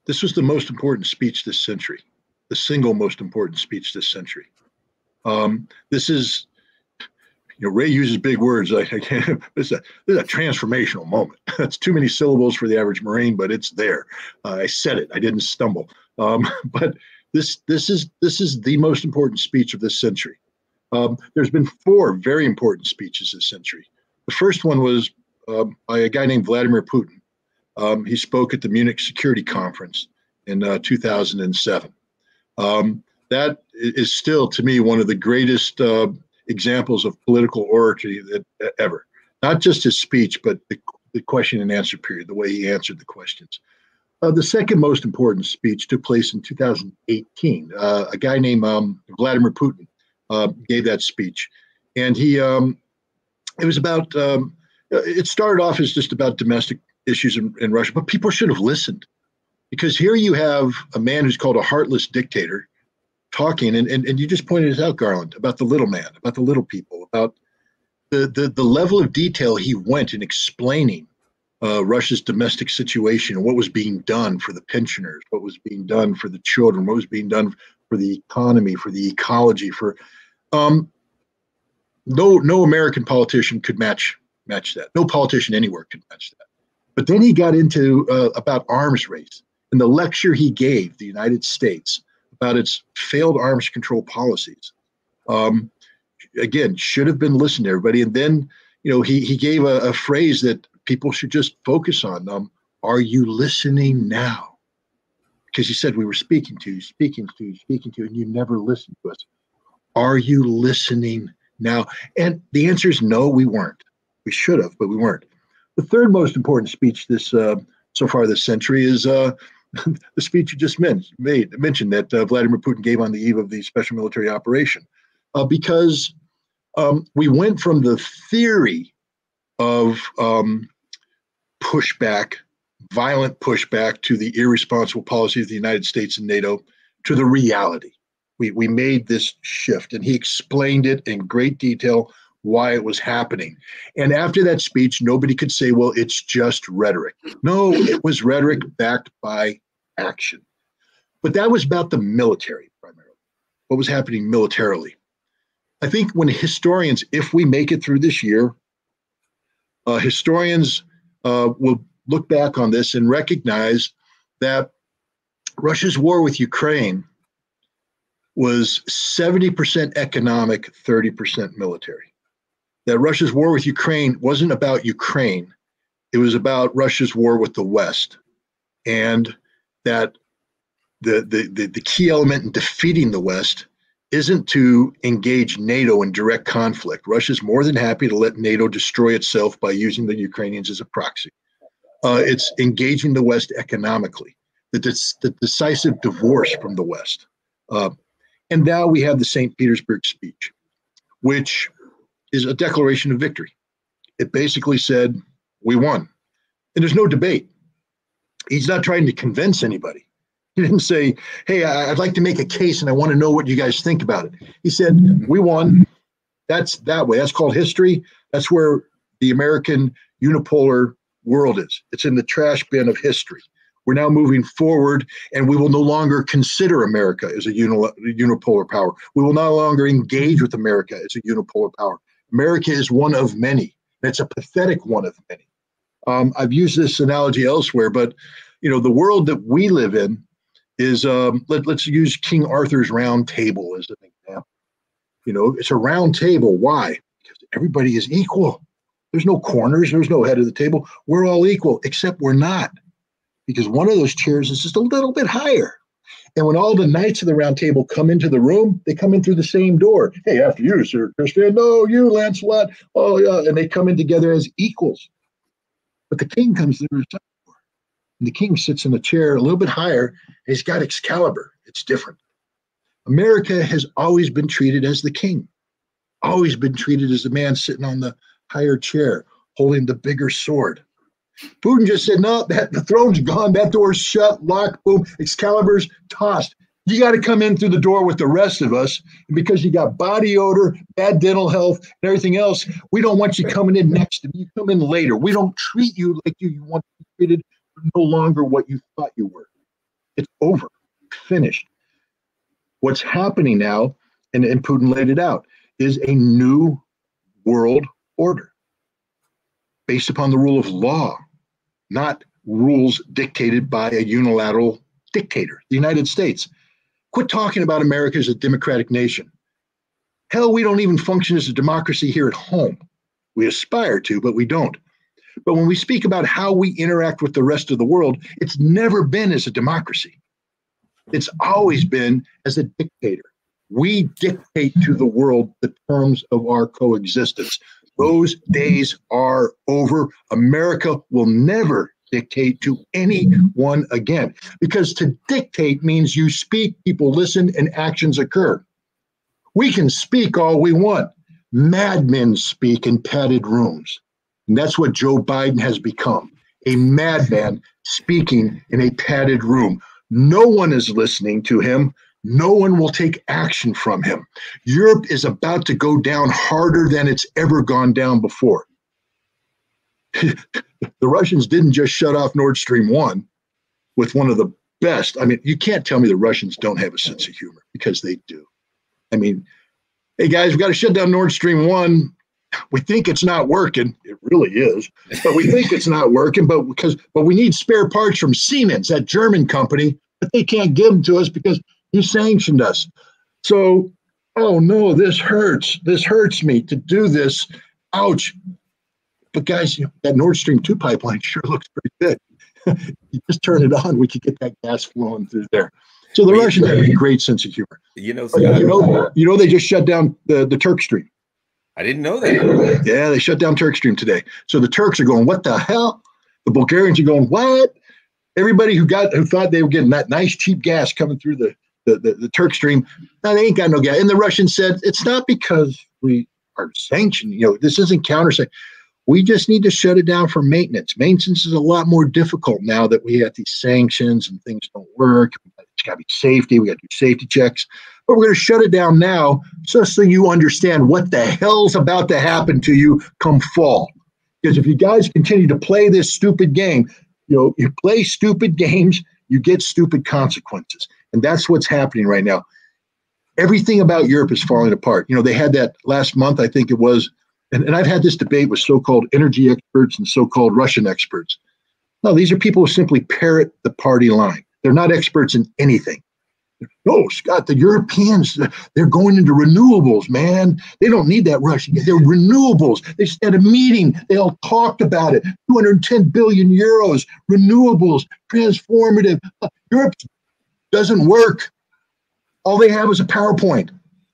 This was the most important speech this century, the single most important speech this century. This is, Ray uses big words. This is a transformational moment. That's too many syllables for the average Marine, but it's there. I said it. I didn't stumble. But this is the most important speech of this century. There's been 4 very important speeches this century. The first one was by a guy named Vladimir Putin. He spoke at the Munich Security Conference in 2007. That is still, to me, one of the greatest examples of political oratory that ever. Not just his speech, but the question and answer period, the way he answered the questions. The second most important speech took place in 2018. A guy named Vladimir Putin gave that speech, and it was about, it started off as just about domestic issues in Russia, but people should have listened, because here you have a man who's called a heartless dictator talking, and you just pointed it out, Garland, about the little man, about the little people, about the level of detail he went in explaining Russia's domestic situation and what was being done for the pensioners, what was being done for the children, what was being done for the economy, for the ecology, for no American politician could match that. No politician anywhere could match that. But then he got into about arms race, and the lecture he gave the United States about its failed arms control policies. Again, should have been listened to, everybody. And then, he gave a phrase that people should just focus on. Are you listening now? Because he said we were speaking to you, and you never listened to us. Are you listening now? And the answer is no, we weren't. We should have, but we weren't. The third most important speech this so far this century is the speech you just mentioned that Vladimir Putin gave on the eve of the special military operation, because we went from the theory of pushback, violent pushback to the irresponsible policy of the United States and NATO to the reality. We made this shift, and he explained it in great detail why it was happening. And after that speech, nobody could say, well, it's just rhetoric. No, it was rhetoric backed by action. But that was about the military primarily, what was happening militarily. I think when historians, if we make it through this year, historians will look back on this and recognize that Russia's war with Ukraine was 70% economic, 30% military. That Russia's war with Ukraine wasn't about Ukraine. It was about Russia's war with the West. And that the key element in defeating the West isn't to engage NATO in direct conflict. Russia's more than happy to let NATO destroy itself by using the Ukrainians as a proxy. It's engaging the West economically, the decisive divorce from the West. And now we have the St. Petersburg speech, which is a declaration of victory. It basically said, we won. And there's no debate. He's not trying to convince anybody. He didn't say, hey, I'd like to make a case and I want to know what you guys think about it. He said, we won. That's that way. That's called history. That's where the American unipolar world is. It's in the trash bin of history. We're now moving forward, and we will no longer consider America as a unipolar power. We will no longer engage with America as a unipolar power. America is one of many. It's a pathetic one of many. I've used this analogy elsewhere, but the world that we live in is, let's use King Arthur's Round Table as an example. It's a round table. Why? Because everybody is equal. There's no corners. There's no head of the table. We're all equal, except we're not. Because one of those chairs is just a little bit higher. And when all the knights of the round table come into the room, they come in through the same door. Hey, after you, Sir Christian. No, you, Lancelot. Oh, yeah. And they come in together as equals. But the king comes through the side door. And the king sits in a chair a little bit higher. And he's got Excalibur. It's different. America has always been treated as the king. Always been treated as the man sitting on the higher chair, holding the bigger sword. Putin just said, no, the throne's gone. That door's shut, locked, boom, Excalibur's tossed. You got to come in through the door with the rest of us. And because you got body odor, bad dental health, and everything else, we don't want you coming in next to me. You come in later. We don't treat you like you want to be treated. You're no longer what you thought you were. It's over. Finished. What's happening now, and Putin laid it out, is a new world order based upon the rule of law, not rules dictated by a unilateral dictator, the United States. Quit talking about America as a democratic nation. Hell, we don't even function as a democracy here at home. We aspire to, but we don't. But when we speak about how we interact with the rest of the world, it's never been as a democracy. It's always been as a dictator. We dictate to the world the terms of our coexistence. Those days are over. America will never dictate to anyone again, because to dictate means you speak, people listen, and actions occur. We can speak all we want. Madmen speak in padded rooms. And that's what Joe Biden has become, a madman speaking in a padded room. No one is listening to him. No one will take action from him. Europe is about to go down harder than it's ever gone down before. The Russians didn't just shut off Nord Stream 1 with one of the best. I mean, you can't tell me the Russians don't have a sense of humor, because they do. I mean, hey guys, we got to shut down Nord Stream 1. We think it's not working. It really is. But we think it's not working, but we need spare parts from Siemens, that German company, but they can't give them to us because you sanctioned us. So, oh no, this hurts. This hurts me to do this. Ouch. But guys, that Nord Stream 2 pipeline sure looks pretty good. You just turn it on, we could get that gas flowing through there. So the Russians have a great sense of humor. Scott, they just shut down the Turk Stream. I didn't know that. Yeah, they shut down TurkStream today. So the Turks are going, what the hell? The Bulgarians are going, what? Everybody who thought they were getting that nice cheap gas coming through the TurkStream, no, they ain't got no gas. And the Russians said, it's not because we are sanctioned. You know, this isn't counter-sanctioning. We just need to shut it down for maintenance. Maintenance is a lot more difficult now that we have these sanctions and things don't work. It's got to be safety. We got to do safety checks. But we're going to shut it down now just so you understand what the hell's about to happen to you come fall. Because if you guys continue to play this stupid game, you play stupid games, you get stupid consequences. And that's what's happening right now. Everything about Europe is falling apart. You know, they had that last month, I think it was, and I've had this debate with so-called energy experts and so-called Russian experts. No, these are people who simply parrot the party line. They're not experts in anything. No, Scott, the Europeans, they're going into renewables, man. They don't need that Russian. They're renewables. They just had a meeting. They all talked about it. 210 billion euros, renewables, transformative. Europe doesn't work. All they have is a PowerPoint.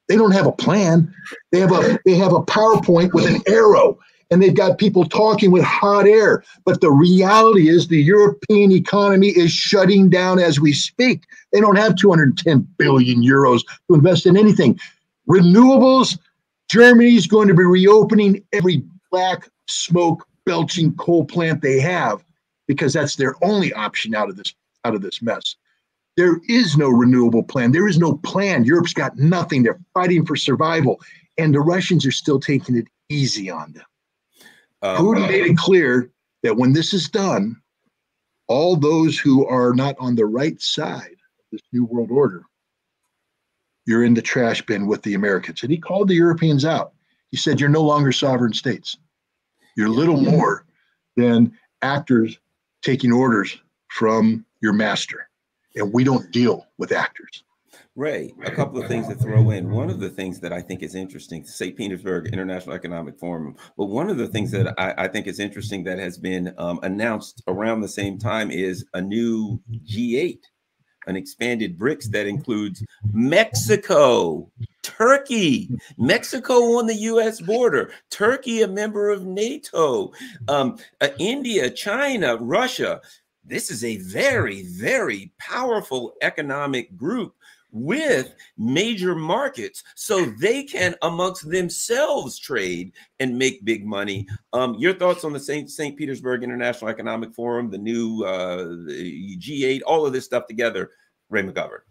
They don't have a plan. They have a PowerPoint with an arrow, and they've got people talking with hot air. But the reality is the European economy is shutting down as we speak. They don't have 210 billion euros to invest in anything. Renewables, Germany's going to be reopening every black smoke belching coal plant they have because that's their only option out of this mess. There is no renewable plan. There is no plan. Europe's got nothing. They're fighting for survival. And the Russians are still taking it easy on them. Putin made it clear that when this is done, all those who are not on the right side of this new world order, you're in the trash bin with the Americans. And he called the Europeans out. He said, you're no longer sovereign states. You're little more than actors taking orders from your master. And we don't deal with actors. Ray, a couple of things to throw in. One of the things that I think is interesting, St. Petersburg International Economic Forum, but one of the things that I think is interesting that has been announced around the same time is a new G8, an expanded BRICS that includes Mexico, Turkey, Mexico on the U.S. border, Turkey, a member of NATO, India, China, Russia. This is a very, very powerful economic group with major markets, so they can amongst themselves trade and make big money. Your thoughts on the St. Petersburg International Economic Forum, the new the G8, all of this stuff together, Ray McGovern?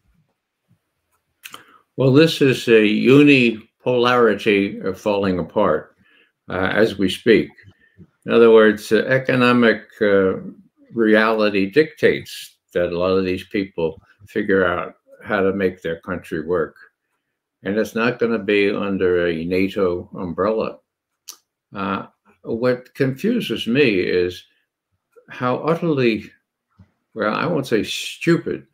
Well, this is a unipolarity of falling apart as we speak. In other words, economic reality dictates that a lot of these people figure out how to make their country work. And it's not going to be under a NATO umbrella. What confuses me is how utterly, well, I won't say stupid,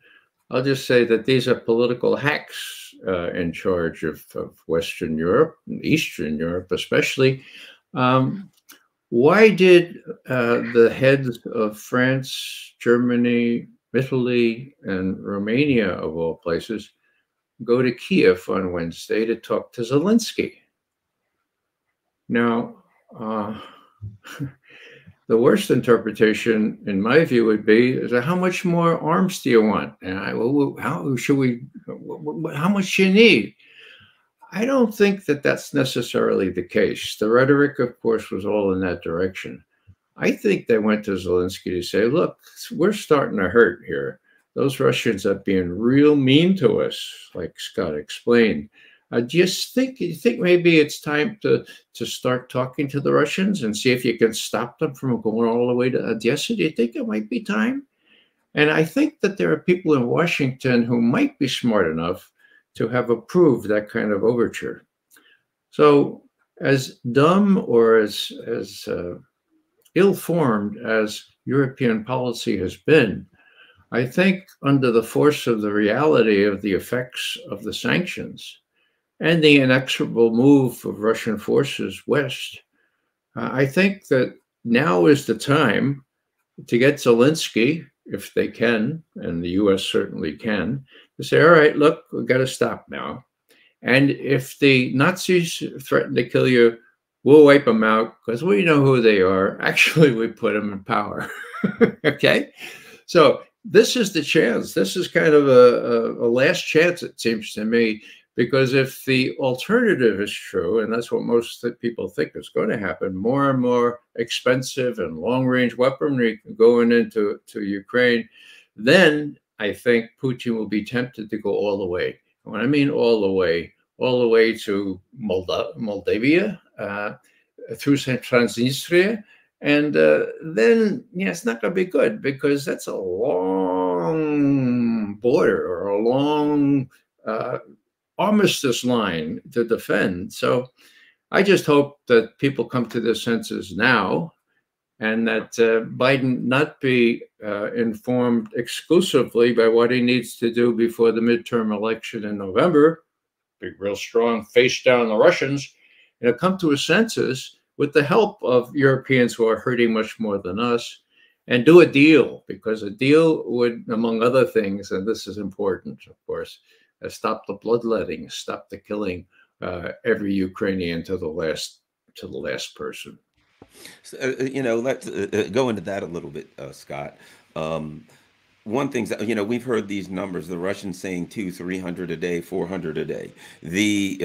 I'll just say that these are political hacks in charge of Western Europe, Eastern Europe especially. Why did the heads of France, Germany, Italy, and Romania, of all places, go to Kiev on Wednesday to talk to Zelensky? Now, the worst interpretation, in my view, would be, is how much more arms do you want? And how much do you need? I don't think that that's necessarily the case. The rhetoric, of course, was all in that direction. I think they went to Zelensky to say, look, we're starting to hurt here. Those Russians are being real mean to us, like Scott explained. Do you think maybe it's time to start talking to the Russians and see if you can stop them from going all the way to Odessa? Do you think it might be time? And I think that there are people in Washington who might be smart enough to have approved that kind of overture. So as dumb or as ill-formed as European policy has been, I think under the force of the reality of the effects of the sanctions and the inexorable move of Russian forces west, I think that now is the time to get Zelensky, if they can, and the US certainly can, to say, all right, look, we've got to stop now. And if the Nazis threaten to kill you, We'll wipe them out because we know who they are. Actually, we put them in power. Okay? So this is the chance. This is kind of a last chance, it seems to me, because if the alternative is true, and that's what most people think is going to happen, more and more expensive and long-range weaponry going into Ukraine, then I think Putin will be tempted to go all the way. When I mean all the way to Moldavia, through Transnistria, and then, yeah, it's not going to be good because that's a long border or a long armistice line to defend. So I just hope that people come to their senses now, and that Biden not be informed exclusively by what he needs to do before the midterm election in November, be real strong, face down the Russians, come to his senses with the help of Europeans who are hurting much more than us, and do a deal, because a deal would, among other things, and this is important, of course, stop the bloodletting, stop the killing every Ukrainian to the last person. So, let's go into that a little bit, Scott. One thing that, we've heard these numbers, the Russians saying 300 a day, 400 a day, the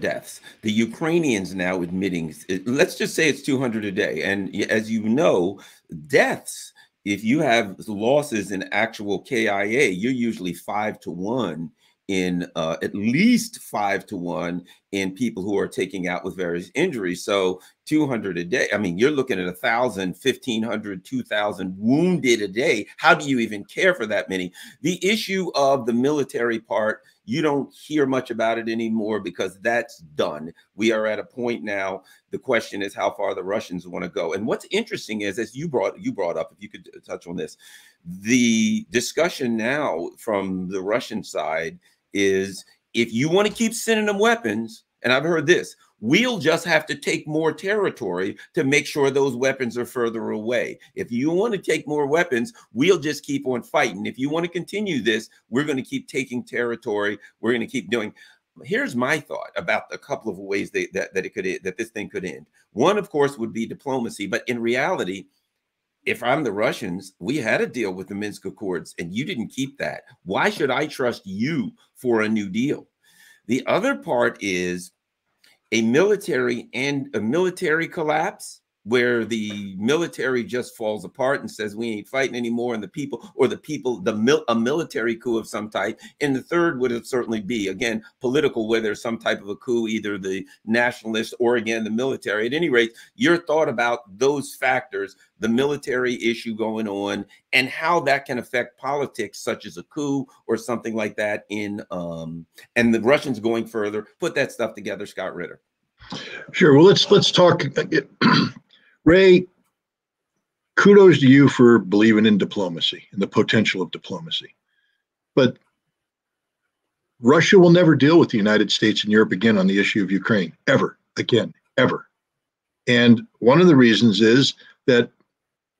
deaths, the Ukrainians now admitting, let's just say it's 200 a day. And as you know, deaths, if you have losses in actual KIA, you're usually 5 to 1 in at least 5 to 1 in people who are taking out with various injuries. So 200 a day, I mean, you're looking at 1,000, 1,500, 2,000 wounded a day. How do you even care for that many? The issue of the military part, you don't hear much about it anymore because that's done. We are at a point now. The question is how far the Russians want to go. And what's interesting is, as you brought up, if you could touch on this, the discussion now from the Russian side is, if you want to keep sending them weapons, and I've heard this, we'll just have to take more territory to make sure those weapons are further away. If you want to take more weapons, we'll just keep on fighting. If you want to continue this, we're going to keep taking territory. We're going to keep doing. Here's my thought about a couple of ways that this thing could end. One, of course, would be diplomacy, but in reality, if I'm the Russians, we had a deal with the Minsk Accords and you didn't keep that. Why should I trust you for a new deal? The other part is a military collapse, where the military just falls apart and says we ain't fighting anymore, and a military coup of some type. And the third would certainly be, again, political, where there's some type of a coup, either the nationalists or, again, the military. At any rate, your thought about those factors, the military issue going on, and how that can affect politics, such as a coup or something like that, and the Russians going further. Put that stuff together, Scott Ritter. Sure. Well, let's talk. Ray, kudos to you for believing in diplomacy and the potential of diplomacy. But Russia will never deal with the United States and Europe again on the issue of Ukraine, ever, again, ever. And one of the reasons is that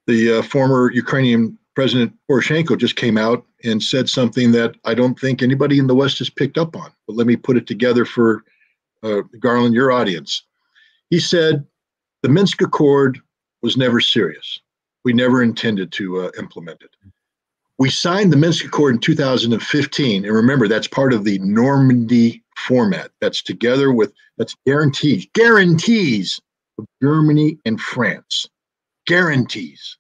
the former Ukrainian President Poroshenko just came out and said something that I don't think anybody in the West has picked up on. But let me put it together for Garland, your audience. He said, the Minsk Accord was never serious. We never intended to implement it. We signed the Minsk Accord in 2015. And remember, that's part of the Normandy format. That's guarantees of Germany and France. Guarantees.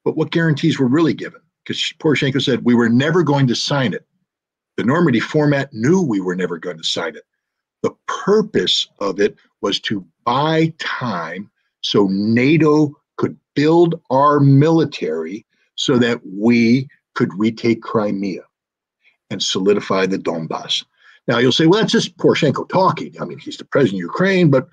But what guarantees were really given? Because Poroshenko said we were never going to sign it. The Normandy format knew we were never going to sign it. The purpose of it was to buy time so NATO could build our military so that we could retake Crimea and solidify the Donbass. Now, you'll say, well, that's just Poroshenko talking. I mean, he's the president of Ukraine, but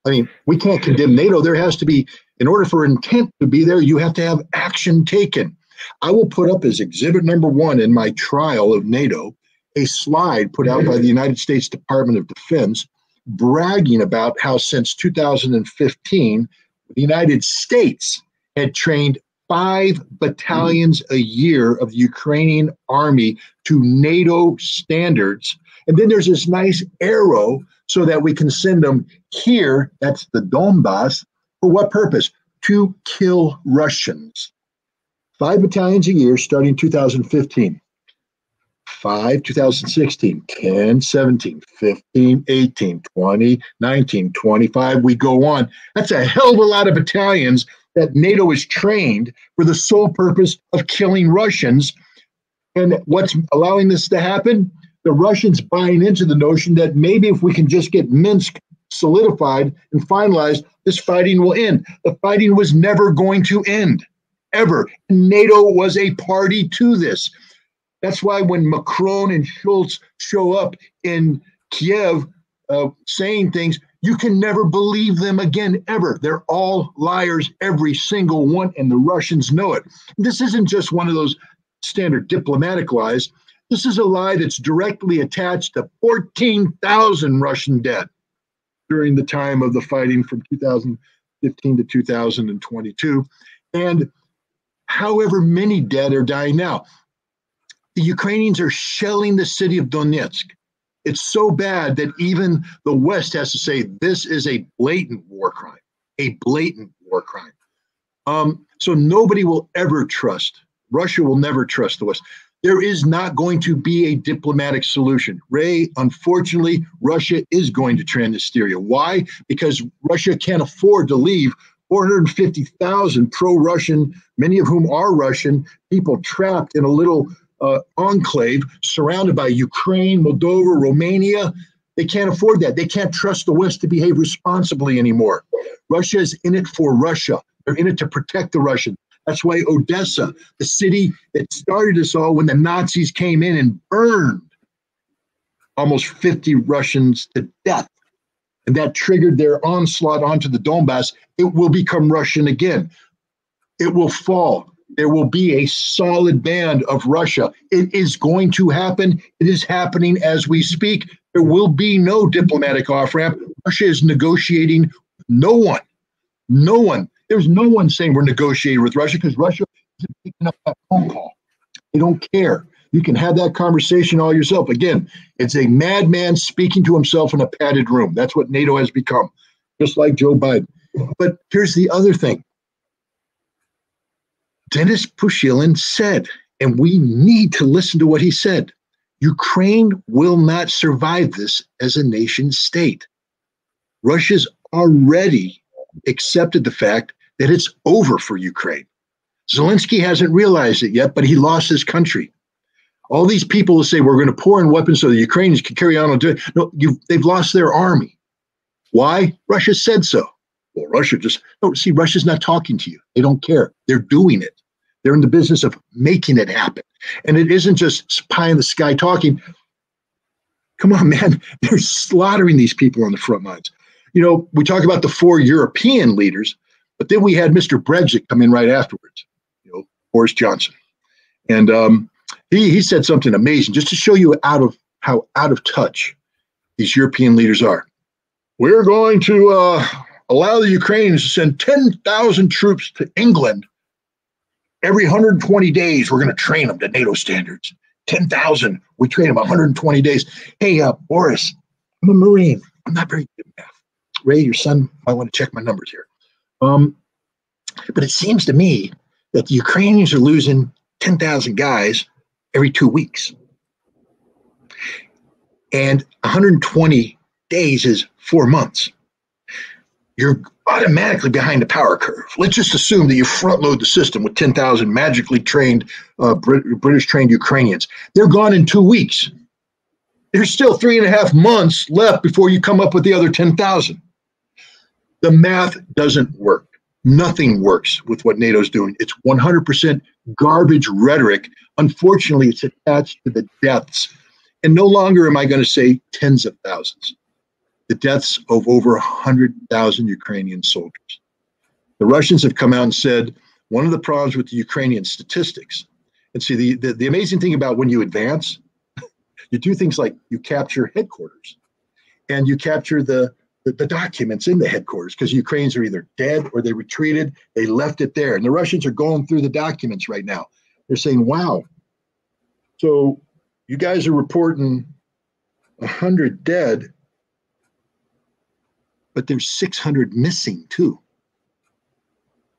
I mean, we can't condemn NATO. There has to be, in order for intent to be there, you have to have action taken. I will put up as exhibit number 1 in my trial of NATO a slide put out by the United States Department of Defense bragging about how since 2015, the United States had trained 5 battalions a year of the Ukrainian army to NATO standards. And then there's this nice arrow so that we can send them here, that's the Donbass, for what purpose? To kill Russians. 5 battalions a year starting 2015. 5, 2016, 10, 17, 15, 18, 20, 19, 25, we go on. That's a hell of a lot of battalions that NATO is trained for the sole purpose of killing Russians. And what's allowing this to happen? The Russians buying into the notion that maybe if we can just get Minsk solidified and finalized, this fighting will end. The fighting was never going to end, ever. NATO was a party to this. That's why when Macron and Schultz show up in Kiev saying things, you can never believe them again, ever. They're all liars, every single one, and the Russians know it. This isn't just one of those standard diplomatic lies. This is a lie that's directly attached to 14,000 Russian dead during the time of the fighting from 2015 to 2022, and however many dead are dying now. The Ukrainians are shelling the city of Donetsk. It's so bad that even the West has to say this is a blatant war crime, a blatant war crime. So nobody will ever trust. Russia will never trust the West. There is not going to be a diplomatic solution. Ray, unfortunately, Russia is going to Transnistria. Why? Because Russia can't afford to leave 450,000 pro-Russian, many of whom are Russian, people trapped in a little enclave surrounded by Ukraine, Moldova, Romania. They can't afford that. They can't trust the West to behave responsibly anymore. Russia is in it for Russia. They're in it to protect the Russians. That's why Odessa, the city that started this all when the Nazis came in and burned almost 50 Russians to death, and that triggered their onslaught onto the Donbass, it will become Russian again. It will fall. There will be a solid band of Russia. It is going to happen. It is happening as we speak. There will be no diplomatic off-ramp. Russia is negotiating with no one. No one. There's no one saying we're negotiating with Russia because Russia isn't picking up that phone call. They don't care. You can have that conversation all yourself. Again, it's a madman speaking to himself in a padded room. That's what NATO has become, just like Joe Biden. But here's the other thing. Denis Pushilin said, and we need to listen to what he said, Ukraine will not survive this as a nation state. Russia's already accepted the fact that it's over for Ukraine. Zelensky hasn't realized it yet, but he lost his country. All these people will say, we're going to pour in weapons so the Ukrainians can carry on. No, they've lost their army. Why? Russia said so. Well, Russia's not talking to you. They don't care. They're doing it. They're in the business of making it happen. And it isn't just pie in the sky talking. Come on, man. They're slaughtering these people on the front lines. You know, we talk about the 4 European leaders, but then we had Mr. Brexit come in right afterwards, Boris Johnson. And he said something amazing just to show you how out of touch these European leaders are. We're going to allow the Ukrainians to send 10,000 troops to England every 120 days. We're going to train them to NATO standards. 10,000. We train them 120 days. Hey, Boris, I'm a Marine. I'm not very good at math. Ray, your son might want to check my numbers here. But it seems to me that the Ukrainians are losing 10,000 guys every 2 weeks. And 120 days is 4 months. You're automatically behind the power curve. Let's just assume that you front load the system with 10,000 magically trained, British trained Ukrainians. They're gone in 2 weeks. There's still 3.5 months left before you come up with the other 10,000. The math doesn't work. Nothing works with what NATO's doing. It's 100% garbage rhetoric. Unfortunately, it's attached to the deaths. And no longer am I going to say tens of thousands. The deaths of over 100,000 Ukrainian soldiers. The Russians have come out and said one of the problems with the Ukrainian statistics, and see the amazing thing about when you advance, you do things like you capture headquarters and you capture the the documents in the headquarters, because Ukrainians are either dead or they retreated. They left it there. And the Russians are going through the documents right now. They're saying, wow, so you guys are reporting 100 dead, but there's 600 missing too.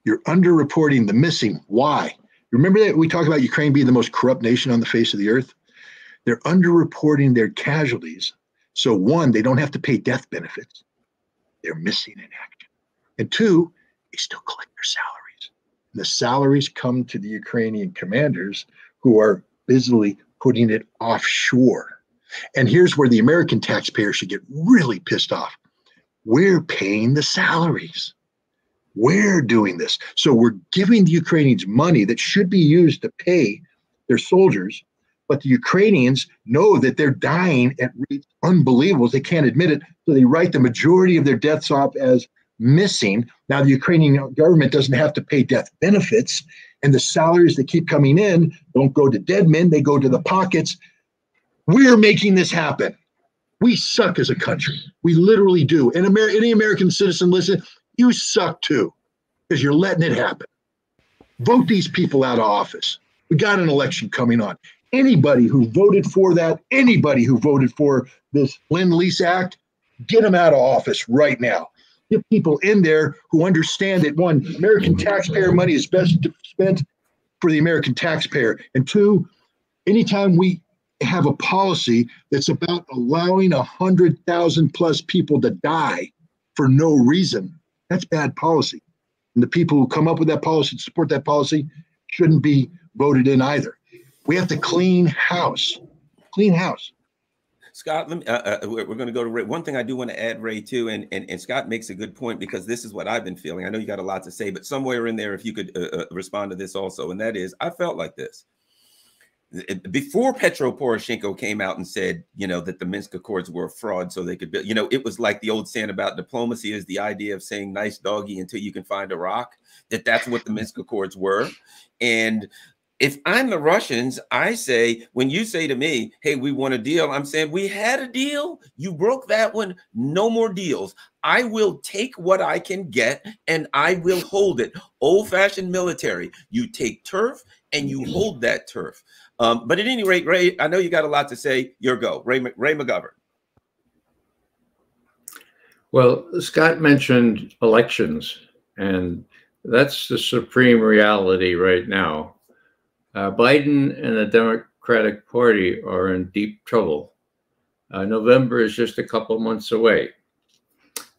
You're underreporting the missing. Why? Remember that we talked about Ukraine being the most corrupt nation on the face of the earth? They're underreporting their casualties. So one, they don't have to pay death benefits. They're missing in action. And two, they still collect their salaries. And the salaries come to the Ukrainian commanders who are busily putting it offshore. And here's where the American taxpayer should get really pissed off. We're paying the salaries. We're doing this. So we're giving the Ukrainians money that should be used to pay their soldiers, but the Ukrainians know that they're dying at rates unbelievable. They can't admit it, so they write the majority of their deaths off as missing. Now the Ukrainian government doesn't have to pay death benefits, and the salaries that keep coming in don't go to dead men, they go to the pockets. We're making this happen. We suck as a country. We literally do. And any American citizen, listen, you suck too, because you're letting it happen. Vote these people out of office. We got an election coming on. Anybody who voted for that, anybody who voted for this Lend-Lease Act, get them out of office right now. Get people in there who understand that, one, American taxpayer money is best spent for the American taxpayer. And two, anytime we have a policy that's about allowing 100,000 plus people to die for no reason, that's bad policy. And the people who come up with that policy and support that policy shouldn't be voted in either. We have to clean house. Clean house. Scott, we're going to go to Ray. One thing I do want to add, Ray, too, and Scott makes a good point, because this is what I've been feeling. I know you got a lot to say, but somewhere in there, if you could respond to this also, and that is, I felt like this. Before Petro Poroshenko came out and said, that the Minsk Accords were a fraud so they could build, it was like the old saying about diplomacy is the idea of saying nice doggy until you can find a rock, that's what the Minsk Accords were. And if I'm the Russians, I say, when you say to me, hey, we want a deal, I'm saying we had a deal. You broke that one. No more deals. I will take what I can get and I will hold it. Old-fashioned military. You take turf and you hold that turf. But at any rate, Ray, I know you got a lot to say. Your go. Ray McGovern. Well, Scott mentioned elections, and that's the supreme reality right now. Biden and the Democratic Party are in deep trouble. November is just a couple months away.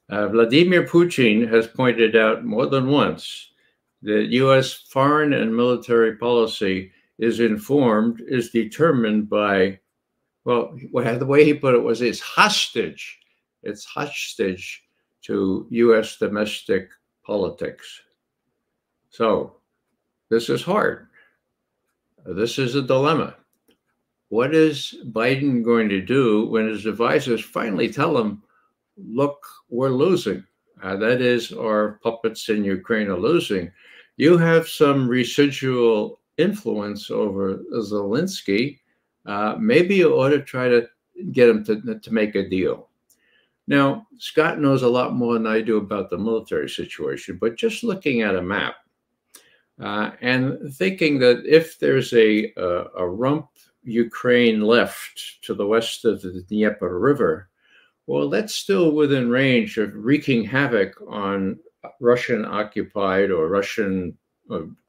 Vladimir Putin has pointed out more than once that U.S. foreign and military policy is determined by, well, the way he put it was it's hostage to U.S. domestic politics. So this is hard. This is a dilemma. What is Biden going to do when his advisors finally tell him, look, we're losing? That is, our puppets in Ukraine are losing. You have some residual influence over Zelensky. Maybe you ought to try to get him to make a deal. Now, Scott knows a lot more than I do about the military situation, but just looking at a map, and thinking that if there's a rump Ukraine left to the west of the Dnieper River, well, that's still within range of wreaking havoc on Russian-occupied or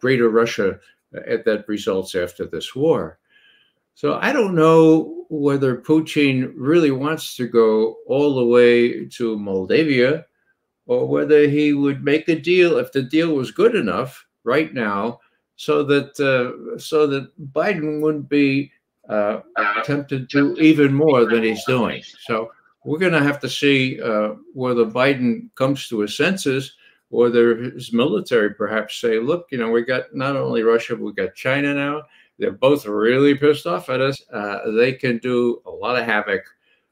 Greater Russia that results after this war. So I don't know whether Putin really wants to go all the way to Moldavia, or whether he would make a deal if the deal was good enough right now, so that Biden wouldn't be tempted to even more than he's doing. So we're going to have to see whether Biden comes to his senses, or whether his military perhaps say, look, we got not only Russia, but we got China now. They're both really pissed off at us. They can do a lot of havoc.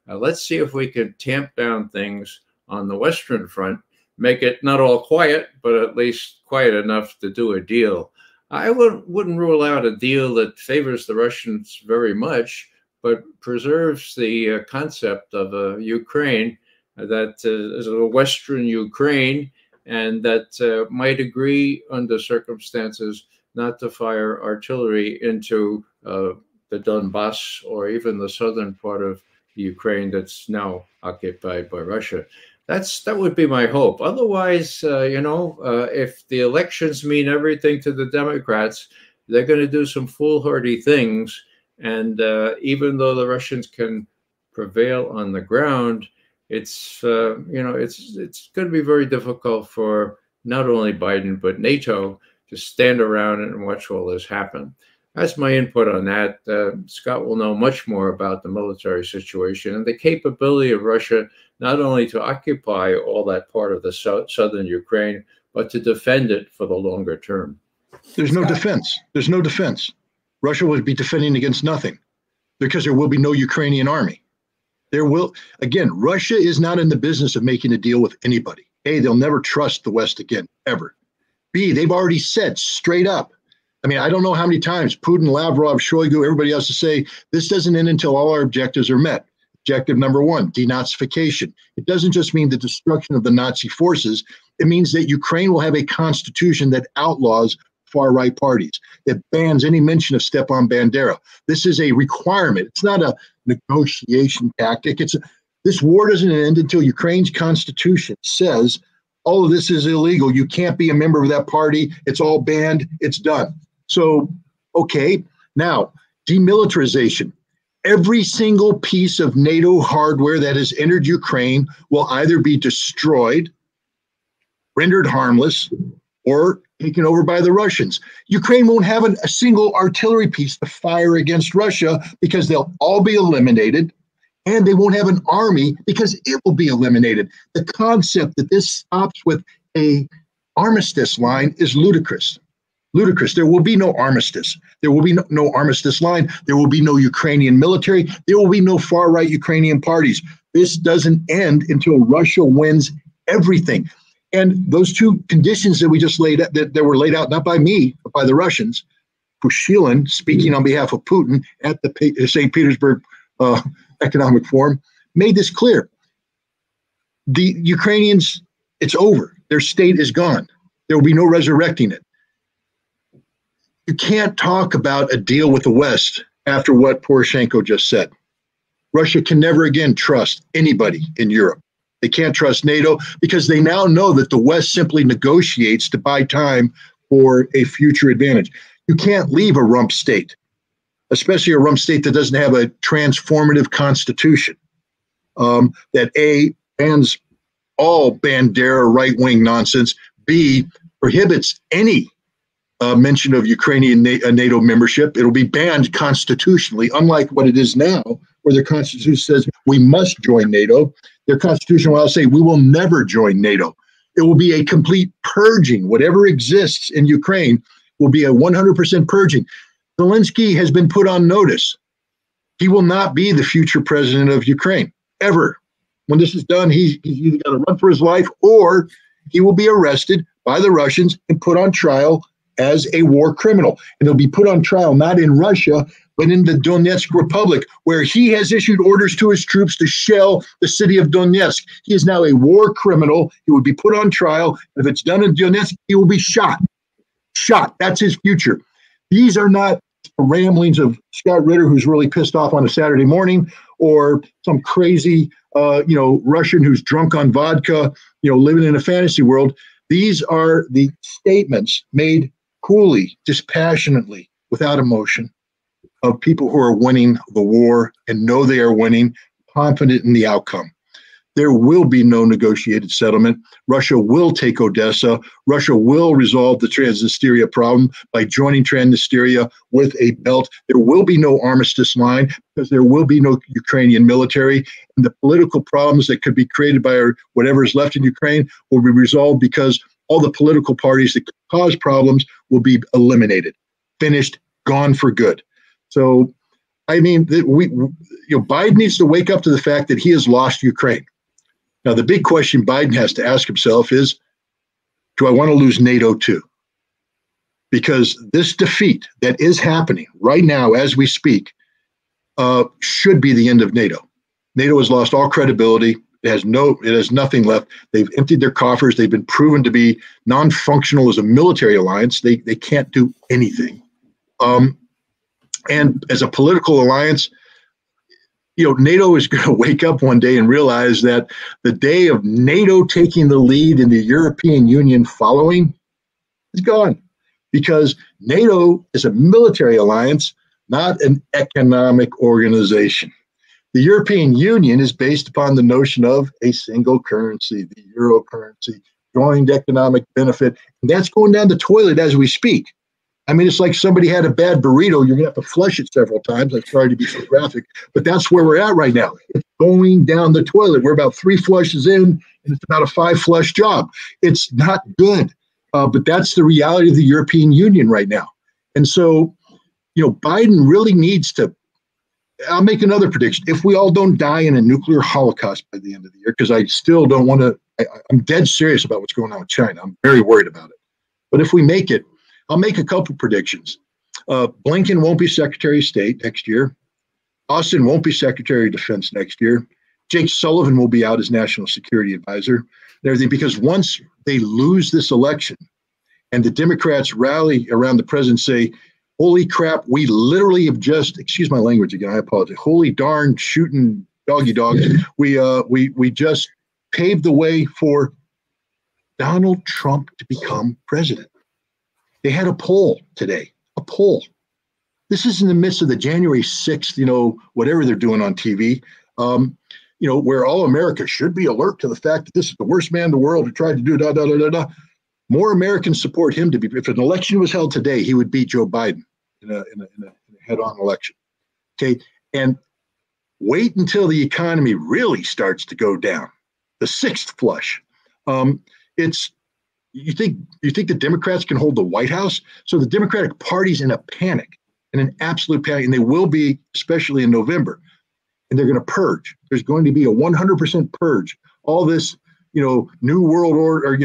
Let's see if we can tamp down things on the Western Front, make it not all quiet, but at least quiet enough to do a deal. I wouldn't rule out a deal that favors the Russians very much, but preserves the concept of Ukraine that is a Western Ukraine, and that might agree under circumstances not to fire artillery into the Donbass or even the southern part of Ukraine that's now occupied by Russia. That would be my hope. Otherwise, if the elections mean everything to the Democrats, they're going to do some foolhardy things. And even though the Russians can prevail on the ground, it's it's going to be very difficult for not only Biden but NATO to stand around and watch all this happen. That's my input on that. Scott will know much more about the military situation and the capability of Russia not only to occupy all that part of the southern Ukraine, but to defend it for the longer term. There's no defense. There's no defense. Russia would be defending against nothing because there will be no Ukrainian army. Russia is not in the business of making a deal with anybody. A, they'll never trust the West again, ever. B, they've already said straight up. I mean, I don't know how many times Putin, Lavrov, Shoigu, everybody else to say, this doesn't end until all our objectives are met. Objective number one, denazification. It doesn't just mean the destruction of the Nazi forces. It means that Ukraine will have a constitution that outlaws far-right parties, that bans any mention of Stepan Bandera. This is a requirement. It's not a negotiation tactic. This war doesn't end until Ukraine's constitution says all of this is illegal. You can't be a member of that party. It's all banned. It's done. So, okay, now demilitarization. Every single piece of NATO hardware that has entered Ukraine will either be destroyed, rendered harmless, or taken over by the Russians. Ukraine won't have a single artillery piece to fire against Russia because they'll all be eliminated, and they won't have an army because it will be eliminated. The concept that this stops with a armistice line is ludicrous. Ludicrous. There will be no armistice. There will be no armistice line. There will be no Ukrainian military. There will be no far-right Ukrainian parties. This doesn't end until Russia wins everything. And those two conditions that we just laid out, that were laid out not by me, but by the Russians, Pushilin, speaking on behalf of Putin at the St. Petersburg Economic Forum, made this clear. The Ukrainians, it's over. Their state is gone. There will be no resurrecting it. You can't talk about a deal with the West after what Poroshenko just said. Russia can never again trust anybody in Europe. They can't trust NATO because they now know that the West simply negotiates to buy time for a future advantage. You can't leave a rump state, especially a rump state that doesn't have a transformative constitution, that A, bans all Bandera right-wing nonsense, B, prohibits any mention of Ukrainian NATO membership. It'll be banned constitutionally, unlike what it is now, where the Constitution says we must join NATO. Their Constitution will say we will never join NATO. It will be a complete purging. Whatever exists in Ukraine will be a 100% purging. Zelensky has been put on notice. He will not be the future president of Ukraine, ever. When this is done, he's either got to run for his life or he will be arrested by the Russians and put on trial as a war criminal. And he'll be put on trial not in Russia, but in the Donetsk Republic, where he has issued orders to his troops to shell the city of Donetsk. He is now a war criminal. He would be put on trial. If it's done in Donetsk, he will be shot. Shot. That's his future. These are not ramblings of Scott Ritter, who's really pissed off on a Saturday morning, or some crazy, Russian who's drunk on vodka, living in a fantasy world. These are the statements made coolly, dispassionately, without emotion, of people who are winning the war and know they are winning, confident in the outcome. There will be no negotiated settlement. Russia will take Odessa. Russia will resolve the Transnistria problem by joining Transnistria with a belt. There will be no armistice line because there will be no Ukrainian military. And the political problems that could be created by whatever is left in Ukraine will be resolved because all the political parties that cause problems will be eliminated, finished, gone for good. So, I mean, Biden needs to wake up to the fact that he has lost Ukraine. Now, the big question Biden has to ask himself is, do I want to lose NATO too? Because this defeat that is happening right now as we speak should be the end of NATO. NATO has lost all credibility. It has nothing left. They've emptied their coffers. They've been proven to be non-functional as a military alliance. They can't do anything. And as a political alliance, NATO is going to wake up one day and realize that the day of NATO taking the lead and the European Union following is gone, because NATO is a military alliance, not an economic organization. The European Union is based upon the notion of a single currency, the euro currency, joint economic benefit, and that's going down the toilet as we speak. I mean, it's like somebody had a bad burrito. You're going to have to flush it several times. I'm sorry to be so graphic, but that's where we're at right now. It's going down the toilet. We're about 3 flushes in, and it's about a 5-flush job. It's not good, but that's the reality of the European Union right now. And so, Biden really needs to, I'll make another prediction. If we all don't die in a nuclear holocaust by the end of the year, because I still don't want to, I'm dead serious about what's going on with China. I'm very worried about it. But if we make it, I'll make a couple predictions. Blinken won't be Secretary of State next year. Austin won't be Secretary of Defense next year. Jake Sullivan will be out as National Security Advisor and everything, because once they lose this election and the Democrats rally around the president, say, holy crap, we literally have just, excuse my language again, I apologize, holy darn shooting doggy dogs, we just paved the way for Donald Trump to become president. They had a poll today, a poll. This is in the midst of the January 6th, whatever they're doing on TV, where all America should be alert to the fact that this is the worst man in the world who tried to do . More Americans support him to be, if an election was held today, he would beat Joe Biden in a head-on election. Okay, and wait until the economy really starts to go down, the 6th flush. You think the Democrats can hold the White House? So the Democratic Party's in a panic, in an absolute panic, and they will be, especially in November. And they're going to purge. There's going to be a 100% purge. All this, new world order,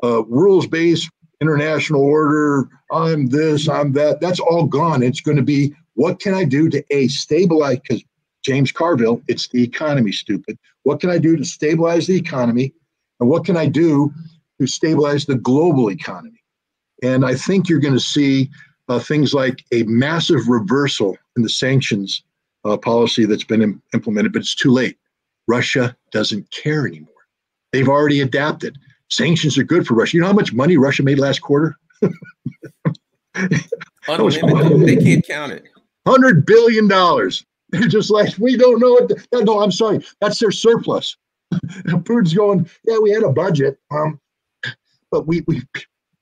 rules-based international order, I'm this, I'm that, that's all gone. It's going to be, what can I do to stabilize, because James Carville, it's the economy, stupid. What can I do to stabilize the economy? And what can I do to stabilize the global economy? And I think you're going to see things like a massive reversal in the sanctions policy that's been implemented, but it's too late. Russia doesn't care anymore. They've already adapted. Sanctions are good for Russia. You know how much money Russia made last quarter? Unlimited. They can't count it. $100 billion. They're just like, we don't know what. No, I'm sorry. That's their surplus. Putin's going, yeah, we had a budget, but we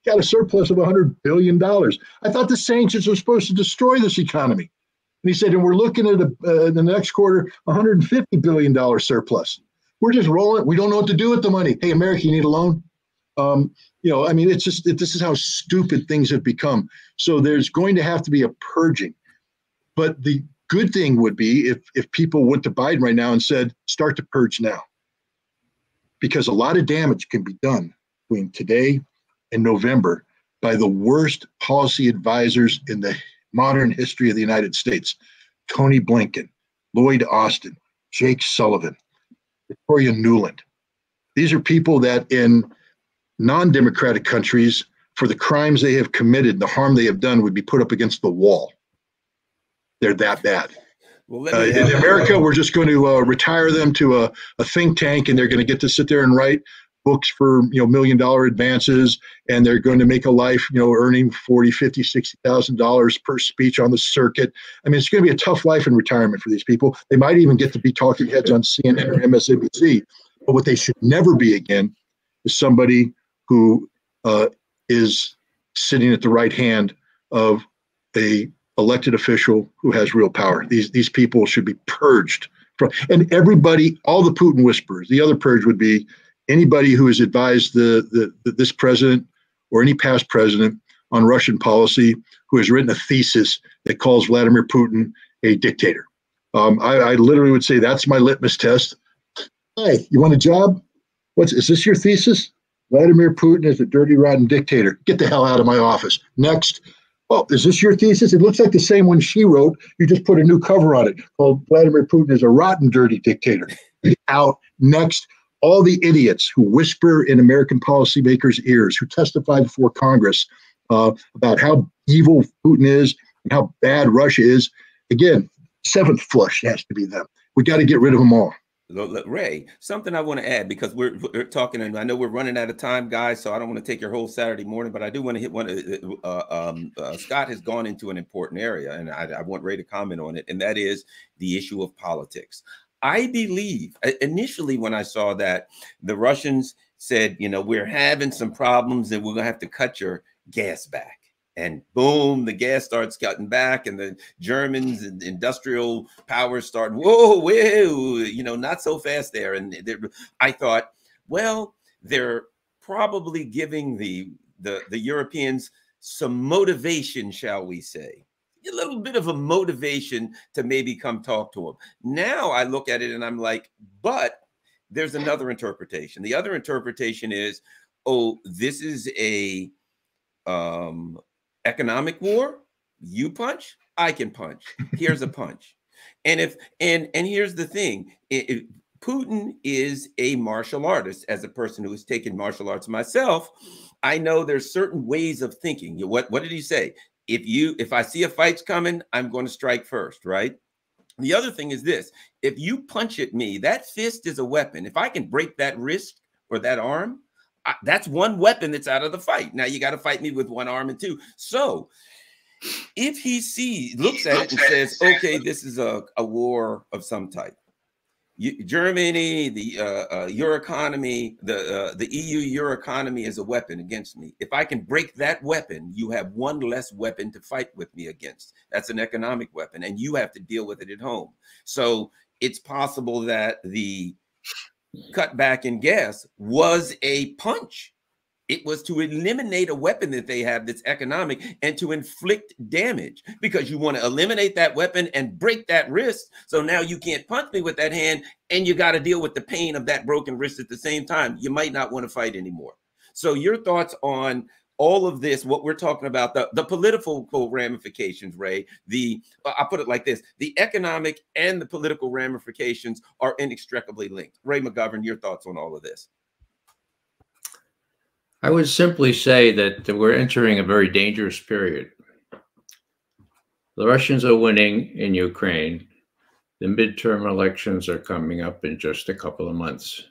got a surplus of $100 billion. I thought the sanctions were supposed to destroy this economy. And he said, and we're looking at the next quarter, $150 billion surplus. We're just rolling. We don't know what to do with the money. Hey, America, you need a loan? It's just, this is how stupid things have become. So there's going to have to be a purging. But the good thing would be if people went to Biden right now and said, start to purge now. Because a lot of damage can be done between today and November by the worst policy advisors in the modern history of the United States. Tony Blinken, Lloyd Austin, Jake Sullivan, Victoria Nuland. These are people that in non-democratic countries, for the crimes they have committed, the harm they have done, would be put up against the wall. They're that bad. Well, in America, we're just going to retire them to a think tank, and they're going to get to sit there and write books for $1 million advances, and they're going to make a life earning $40,000, $50,000, $60,000 per speech on the circuit. I mean, it's going to be a tough life in retirement for these people. They might even get to be talking heads on CNN or MSNBC. But what they should never be again is somebody who is sitting at the right hand of a elected official who has real power. These people should be purged from, and everybody, all the Putin whisperers. The other purge would be anybody who has advised this president or any past president on Russian policy who has written a thesis that calls Vladimir Putin a dictator. I literally would say that's my litmus test. Hey, you want a job? Is this your thesis? Vladimir Putin is a dirty, rotten dictator. Get the hell out of my office. Next. Oh, is this your thesis? It looks like the same one she wrote. You just put a new cover on it called Vladimir Putin is a rotten, dirty dictator. Out. Next. all the idiots who whisper in American policymakers' ears, who testify before Congress about how evil Putin is and how bad Russia is. Again, seventh flush has to be them. We got to get rid of them all. Ray, something I want to add, because we're talking, and I know we're running out of time, guys, so I don't want to take your whole Saturday morning, but I do want to hit one. Scott has gone into an important area, and I want Ray to comment on it, and that is the issue of politics. I believe initially when I saw that, the Russians said, you know, we're having some problems and we're going to have to cut your gas back. And boom, the gas starts cutting back, and the Germans and industrial powers start, whoa, you know, not so fast there. And I thought, well, they're probably giving the Europeans some motivation, shall we say, a little bit of a motivation to maybe come talk to them. Now I look at it and I'm like, but there's another interpretation. The other interpretation is, oh, this is a economic war. You punch, I can punch. Here's a punch. And here's the thing. Putin is a martial artist. As a person who has taken martial arts myself, I know there's certain ways of thinking. What did he say? If I see a fight's coming, I'm going to strike first, right? The other thing is this: if you punch at me, that fist is a weapon. If I can break that wrist or that arm, that's one weapon that's out of the fight. Now you got to fight me with one arm and two. So if he looks at it and says, okay, this is a war of some type. Germany, your economy, the EU, your economy is a weapon against me. If I can break that weapon, you have one less weapon to fight with me against. That's an economic weapon, and you have to deal with it at home. So it's possible that the cutback in gas was a punch. It was to eliminate a weapon that they have that's economic and to inflict damage, because you want to eliminate that weapon and break that wrist. So now you can't punch me with that hand, and you got to deal with the pain of that broken wrist at the same time. You might not want to fight anymore. So your thoughts on all of this, what we're talking about, the political ramifications, Ray, I'll put it like this: the economic and the political ramifications are inextricably linked. Ray McGovern, your thoughts on all of this? I would simply say that we're entering a very dangerous period. The Russians are winning in Ukraine. The midterm elections are coming up in just a couple of months.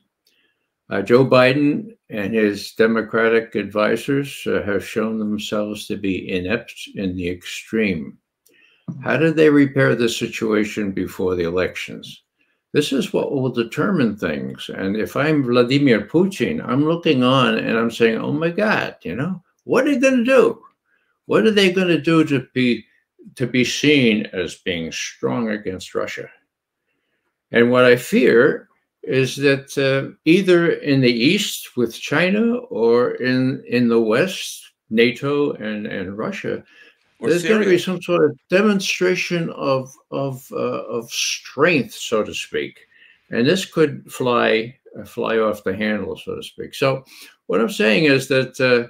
Joe Biden and his Democratic advisors have shown themselves to be inept in the extreme. How did they repair the situation before the elections? This is what will determine things. And if I'm Vladimir Putin, I'm looking on and I'm saying, oh my God, you know, what are they going to do? What are they going to do to be seen as being strong against Russia? And what I fear is that either in the East with China or in the West, NATO and Russia, there's going to be some sort of demonstration of strength, so to speak, and this could fly off the handle, so to speak. So, what I'm saying is that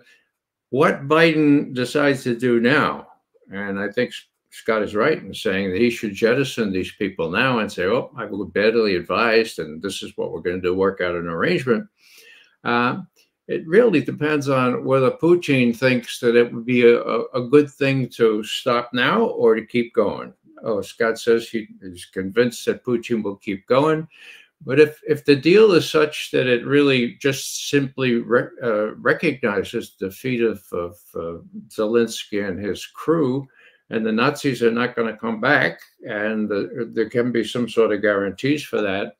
what Biden decides to do now, and I think Scott is right in saying that he should jettison these people now and say, "Oh, I was badly advised, and this is what we're going to do: work out an arrangement." It really depends on whether Putin thinks that it would be a good thing to stop now or to keep going. Oh, Scott says he's convinced that Putin will keep going. But if the deal is such that it really just simply recognizes the defeat of Zelensky and his crew, and the Nazis are not going to come back, and there can be some sort of guarantees for that,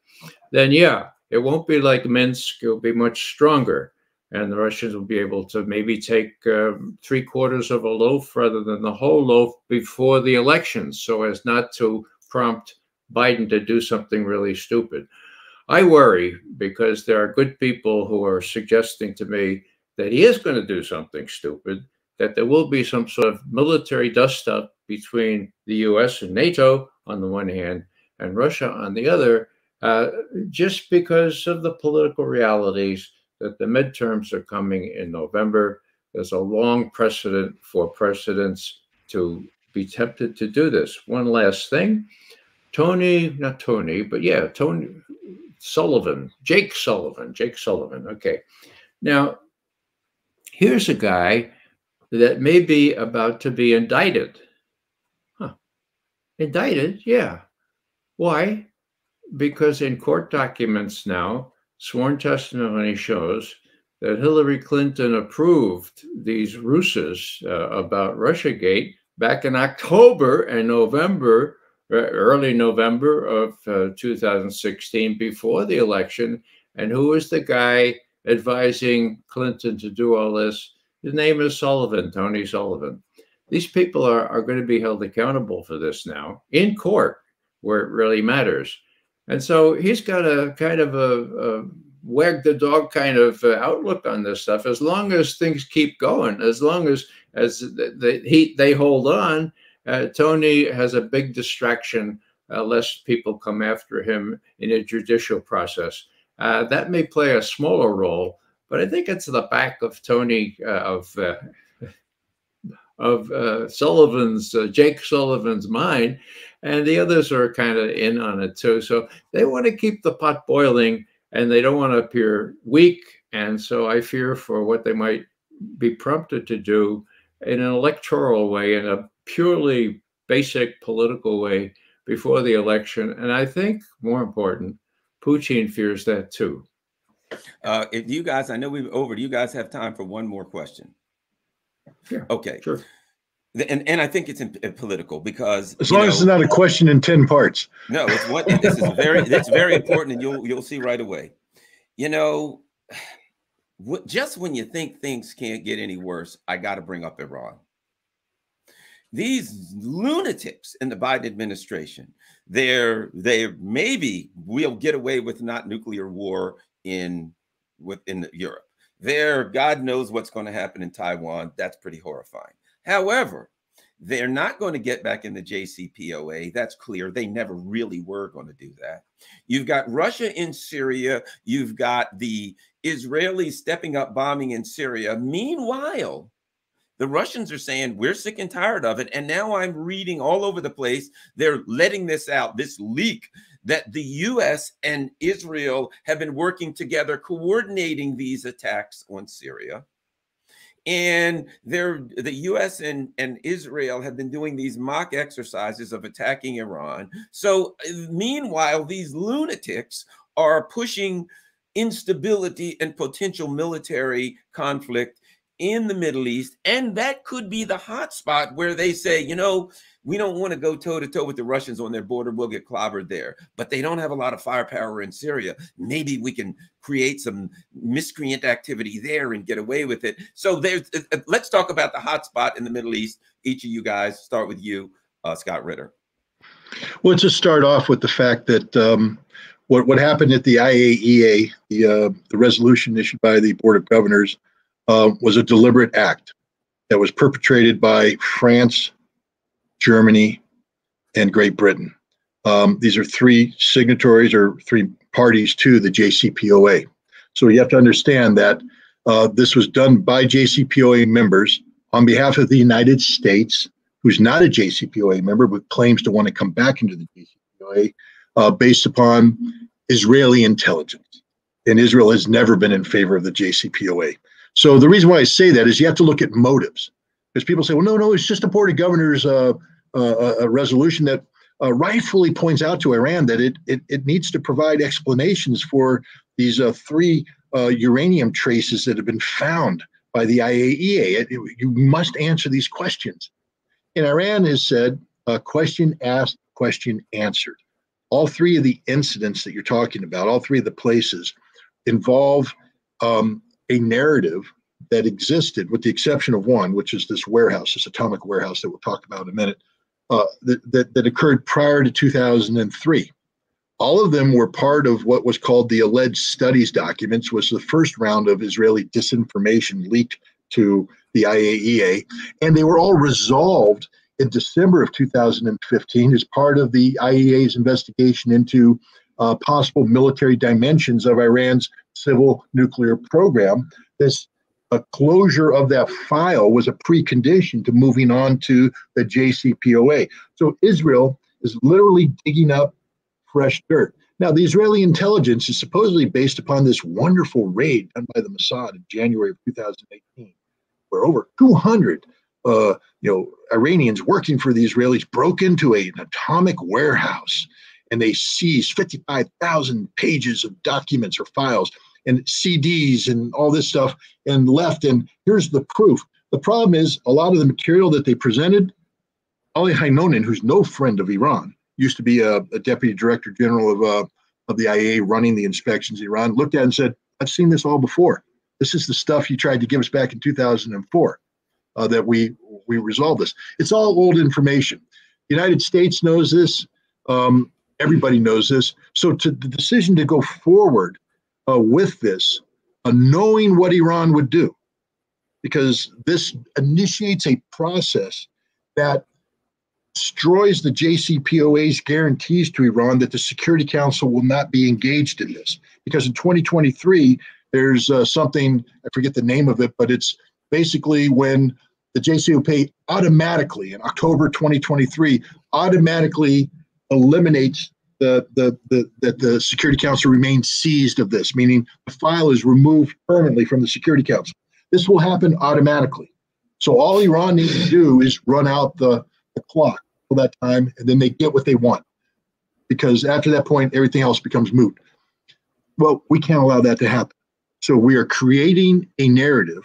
then yeah, it won't be like Minsk. It'll be much stronger. And the Russians will be able to maybe take 3/4 of a loaf rather than the whole loaf before the elections, so as not to prompt Biden to do something really stupid. I worry because there are good people who are suggesting to me that he is going to do something stupid, that there will be some sort of military dust-up between the U.S. and NATO on the one hand and Russia on the other, just because of the political realities that the midterms are coming in November. There's a long precedent for presidents to be tempted to do this. One last thing, Tony, Jake Sullivan. Okay. Now, here's a guy that may be about to be indicted. Huh. Indicted? Yeah. Why? Because in court documents now, sworn testimony shows that Hillary Clinton approved these ruses about Russiagate back in October and November, early November of 2016, before the election. And who was the guy advising Clinton to do all this? His name is Sullivan, Tony Sullivan. These people are going to be held accountable for this now in court, where it really matters. And so he's got a kind of a wag the dog kind of outlook on this stuff. As long as things keep going, as long as they hold on, Tony has a big distraction lest people come after him in a judicial process. That may play a smaller role, but I think it's the back of Tony Jake Sullivan's mind, and the others are kind of in on it too. So they want to keep the pot boiling, and they don't want to appear weak. And so I fear for what they might be prompted to do in an electoral way, in a purely basic political way before the election. And I think more important, Putin fears that too. If you guys, I know we've over, do you guys have time for one more question? Yeah. Okay. Sure. And I think it's political, because as long as it's not a question in 10 parts. No, it's very important, and you'll see right away. You know, just when you think things can't get any worse, I got to bring up Iran. These lunatics in the Biden administration, they maybe we'll get away with not nuclear war within Europe. God knows what's going to happen in Taiwan. That's pretty horrifying. However, they're not going to get back in the JCPOA. That's clear. They never really were going to do that. You've got Russia in Syria. You've got the Israelis stepping up bombing in Syria. Meanwhile, the Russians are saying, we're sick and tired of it. And now I'm reading all over the place, they're letting this out, this leak, that the US and Israel have been working together, coordinating these attacks on Syria. And the US and Israel have been doing these mock exercises of attacking Iran. So meanwhile, these lunatics are pushing instability and potential military conflict in the Middle East. And that could be the hot spot where they say, you know, we don't want to go toe-to-toe with the Russians on their border. We'll get clobbered there. But they don't have a lot of firepower in Syria. Maybe we can create some miscreant activity there and get away with it. So let's talk about the hot spot in the Middle East. Each of you guys, start with you, Scott Ritter. Well, let's just start off with the fact that what happened at the IAEA, the resolution issued by the Board of Governors, was a deliberate act that was perpetrated by France, Germany, and Great Britain. These are three signatories or three parties to the JCPOA. So you have to understand that this was done by JCPOA members on behalf of the United States, who's not a JCPOA member, but claims to want to come back into the JCPOA based upon Israeli intelligence. And Israel has never been in favor of the JCPOA. So the reason why I say that is you have to look at motives. Because people say, well, no, it's just a Board of Governors a resolution that rightfully points out to Iran that it needs to provide explanations for these three uranium traces that have been found by the IAEA. You must answer these questions. And Iran has said, question asked, question answered. All three of the incidents that you're talking about, all three of the places, involve a narrative that existed, with the exception of one, which is this warehouse, this atomic warehouse that we'll talk about in a minute, that occurred prior to 2003. All of them were part of what was called the alleged studies documents, was the first round of Israeli disinformation leaked to the IAEA, and they were all resolved in December of 2015 as part of the IAEA's investigation into possible military dimensions of Iran's civil nuclear program. This closure of that file was a precondition to moving on to the JCPOA. So Israel is literally digging up fresh dirt. Now, the Israeli intelligence is supposedly based upon this wonderful raid done by the Mossad in January of 2018, where over 200 Iranians working for the Israelis broke into an atomic warehouse, and they seized 55,000 pages of documents or files and CDs and all this stuff and left. And here's the proof. The problem is a lot of the material that they presented, Ali Hainonen, who's no friend of Iran, used to be a deputy director general of the IAEA running the inspections in Iran, looked at it and said, I've seen this all before. This is the stuff you tried to give us back in 2004, that we resolved this. It's all old information. The United States knows this. Everybody knows this. So the decision to go forward with this, knowing what Iran would do, because this initiates a process that destroys the JCPOA's guarantees to Iran that the Security Council will not be engaged in this. Because in 2023, there's something, I forget the name of it, but it's basically when the JCPOA automatically, in October 2023, automatically eliminates that the Security Council remains seized of this, meaning the file is removed permanently from the Security Council. This will happen automatically. So all Iran needs to do is run out the clock for that time, and then they get what they want. Because after that point, everything else becomes moot. Well, we can't allow that to happen. So we are creating a narrative.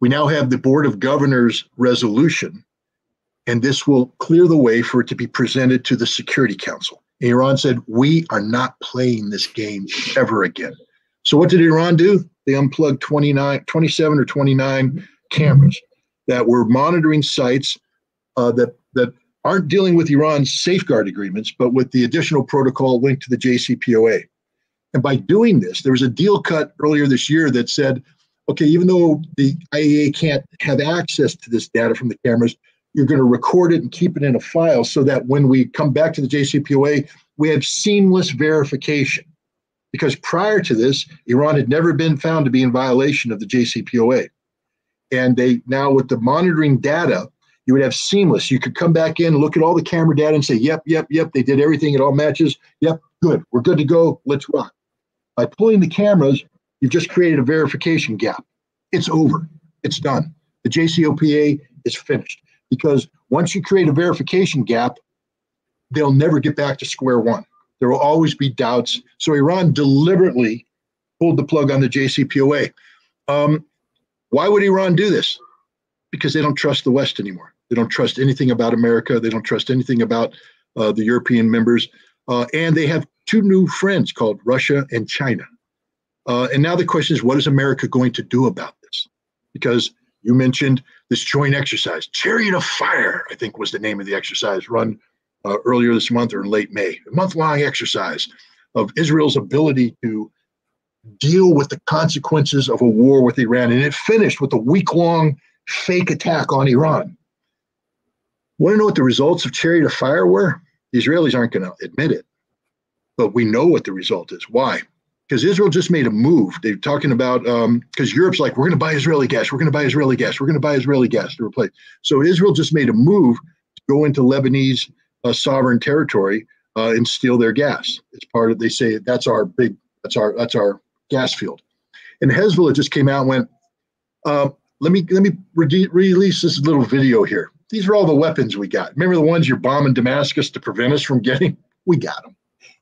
We now have the Board of Governors resolution, and this will clear the way for it to be presented to the Security Council. And Iran said, we are not playing this game ever again. So what did Iran do? They unplugged 27 or 29 cameras that were monitoring sites that aren't dealing with Iran's safeguard agreements, but with the additional protocol linked to the JCPOA. And by doing this, there was a deal cut earlier this year that said, okay, even though the IAEA can't have access to this data from the cameras, you're going to record it and keep it in a file so that when we come back to the JCPOA, we have seamless verification. Because prior to this, Iran had never been found to be in violation of the JCPOA. And they now, with the monitoring data, you would have seamless. You could come back in, look at all the camera data and say, yep, they did everything. It all matches. Yep, good. We're good to go. Let's rock. By pulling the cameras, you've just created a verification gap. It's over. It's done. The JCPOA is finished. Because once you create a verification gap, they'll never get back to square one. There will always be doubts. So Iran deliberately pulled the plug on the JCPOA. Why would Iran do this? Because they don't trust the West anymore. They don't trust anything about America. They don't trust anything about the European members. And they have two new friends called Russia and China. And now the question is, what is America going to do about this? Because you mentioned this joint exercise. Chariot of Fire, I think was the name of the exercise, run earlier this month or in late May. A month-long exercise of Israel's ability to deal with the consequences of a war with Iran. And it finished with a week-long fake attack on Iran. Want to know what the results of Chariot of Fire were? The Israelis aren't going to admit it, but we know what the result is. Why? Because Israel just made a move. They're talking about, because Europe's like, we're going to buy Israeli gas. We're going to buy Israeli gas. We're going to buy Israeli gas to replace. So Israel just made a move to go into Lebanese sovereign territory and steal their gas. It's part of, they say that's our gas field. And Hezbollah just came out and went, let me release this little video here. These are all the weapons we got. Remember the ones you're bombing Damascus to prevent us from getting? We got them.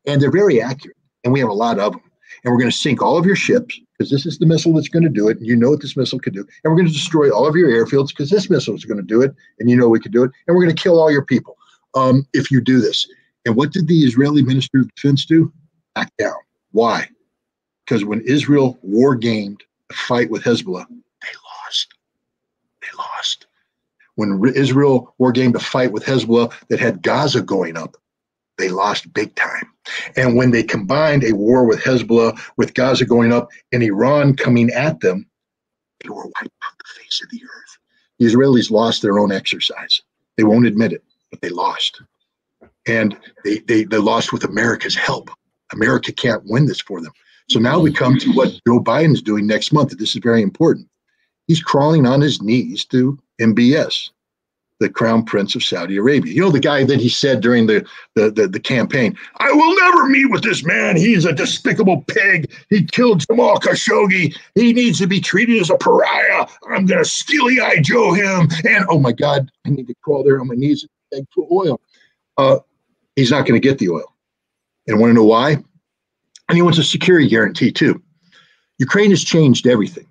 And they're very accurate. And we have a lot of them. And we're going to sink all of your ships because this is the missile that's going to do it. And you know what this missile could do. And we're going to destroy all of your airfields because this missile is going to do it. And you know we could do it. And we're going to kill all your people if you do this. And what did the Israeli Minister of Defense do? Back down. Why? Because when Israel war gamed the fight with Hezbollah, they lost. They lost. When Israel war gamed a fight with Hezbollah that had Gaza going up, they lost big time. And when they combined a war with Hezbollah, with Gaza going up, and Iran coming at them, they were wiped off the face of the earth. The Israelis lost their own exercise. They won't admit it, but they lost. And they lost with America's help. America can't win this for them. So now we come to what Joe Biden's doing next month. This is very important. He's crawling on his knees to MBS, the Crown Prince of Saudi Arabia. You know, the guy that he said during the campaign, I will never meet with this man. He's a despicable pig. He killed Jamal Khashoggi. He needs to be treated as a pariah. I'm going to steely-eye Joe him. And, oh, my God, I need to crawl there on my knees and beg for oil. He's not going to get the oil. And want to know why? And he wants a security guarantee, too. Ukraine has changed everything.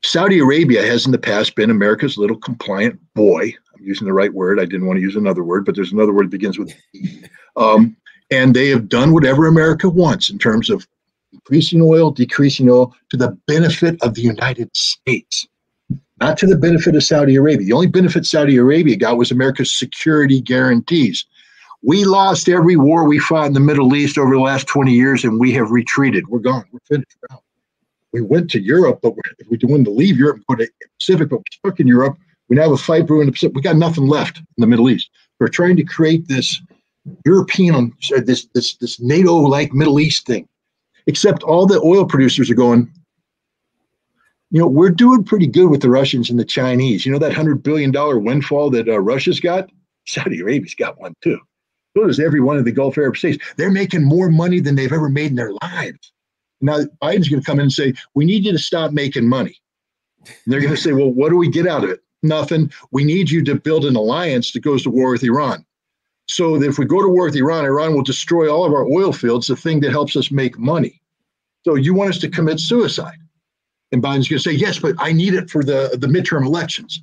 Saudi Arabia has in the past been America's little compliant boy. I'm using the right word. I didn't want to use another word, but there's another word that begins with E. And they have done whatever America wants in terms of increasing oil, decreasing oil, to the benefit of the United States, not to the benefit of Saudi Arabia. The only benefit Saudi Arabia got was America's security guarantees. We lost every war we fought in the Middle East over the last 20 years, and we have retreated. We're gone. We're finished. We're out. We went to Europe, but if we wanted to leave Europe and go to the Pacific, but we're stuck in Europe, we now have a fight brewing in the Pacific. We got nothing left in the Middle East. We're trying to create this European, this NATO-like Middle East thing, except all the oil producers are going, you know, we're doing pretty good with the Russians and the Chinese. You know that $100 billion windfall that Russia's got? Saudi Arabia's got one too. So does every one of the Gulf Arab states. They're making more money than they've ever made in their lives. Now, Biden's going to come in and say, we need you to stop making money. And they're going to say, well, what do we get out of it? Nothing. We need you to build an alliance that goes to war with Iran. So that if we go to war with Iran, Iran will destroy all of our oil fields, the thing that helps us make money. So you want us to commit suicide. And Biden's going to say, yes, but I need it for the midterm elections.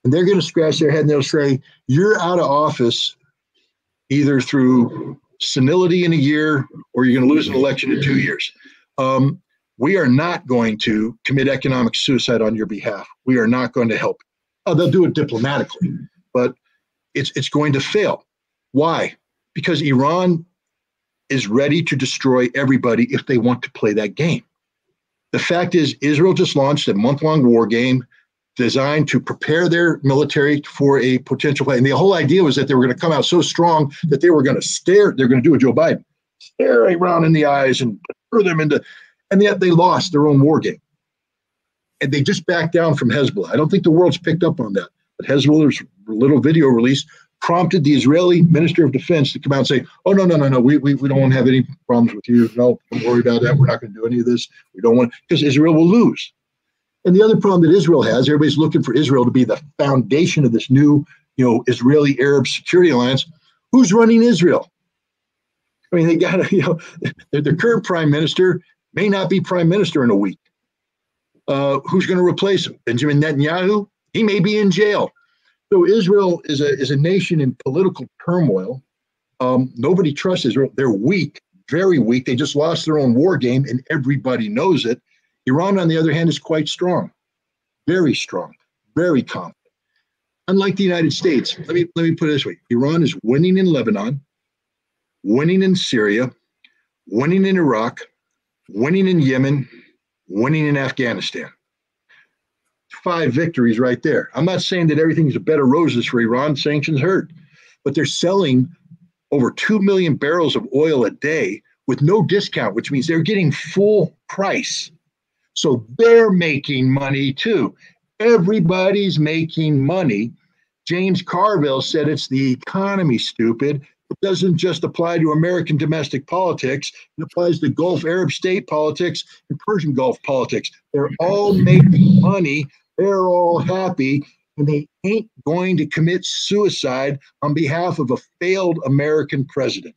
And they're going to scratch their head and they'll say, you're out of office either through senility in a year or you're going to lose an election in 2 years. We are not going to commit economic suicide on your behalf. We are not going to help. Oh, they'll do it diplomatically, but it's going to fail. Why? Because Iran is ready to destroy everybody if they want to play that game. The fact is, Israel just launched a month-long war game designed to prepare their military for a potential play. And the whole idea was that they were going to come out so strong that they were going to stare, they're going to do a Joe Biden, stare Iran in the eyes and throw them into, and yet they lost their own war game. And they just backed down from Hezbollah. I don't think the world's picked up on that. But Hezbollah's little video release prompted the Israeli Minister of Defense to come out and say, oh, no, we don't want to have any problems with you. No, don't worry about that. We're not going to do any of this. We don't want, because Israel will lose. And the other problem that Israel has, everybody's looking for Israel to be the foundation of this new, Israeli-Arab security alliance. Who's running Israel? I mean, they got to, the current prime minister may not be prime minister in a week. Who's going to replace him? Benjamin Netanyahu? He may be in jail. So Israel is a nation in political turmoil. Nobody trusts Israel. They're weak, very weak. They just lost their own war game, and everybody knows it. Iran, on the other hand, is quite strong, very confident. Unlike the United States, let me put it this way: Iran is winning in Lebanon, winning in Syria, winning in Iraq, winning in Yemen, winning in Afghanistan. 5 victories right there. I'm not saying that everything's a bed of roses for Iran. Sanctions hurt, but they're selling over 2 million barrels of oil a day with no discount, which means they're getting full price. So they're making money too. Everybody's making money. James Carville said it's the economy, stupid. It doesn't just apply to American domestic politics. It applies to Gulf Arab state politics and Persian Gulf politics. They're all making money. They're all happy. And they ain't going to commit suicide on behalf of a failed American president.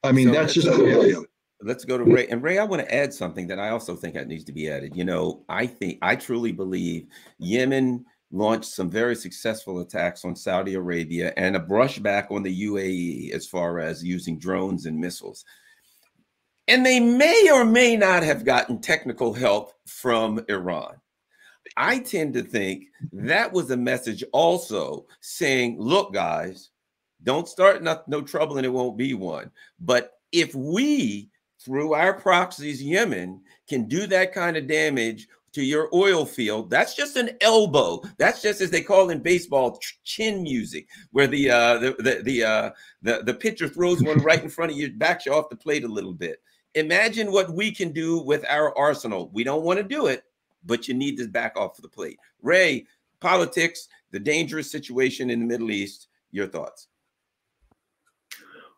I mean, that's just the reality of it. Let's go to Ray. And Ray, I want to add something that I also think that needs to be added. I truly believe Yemen launched some very successful attacks on Saudi Arabia and a brushback on the UAE as far as using drones and missiles. And they may or may not have gotten technical help from Iran. I tend to think that was a message also saying, look, guys, don't start no trouble and it won't be one. But if we, through our proxies, Yemen, can do that kind of damage to your oil field, that's just an elbow. That's just, as they call in baseball, chin music, where the pitcher throws one right in front of you, backs you off the plate a little bit. Imagine what we can do with our arsenal. We don't want to do it, but you need to back off the plate. Ray, politics, the dangerous situation in the Middle East. Your thoughts?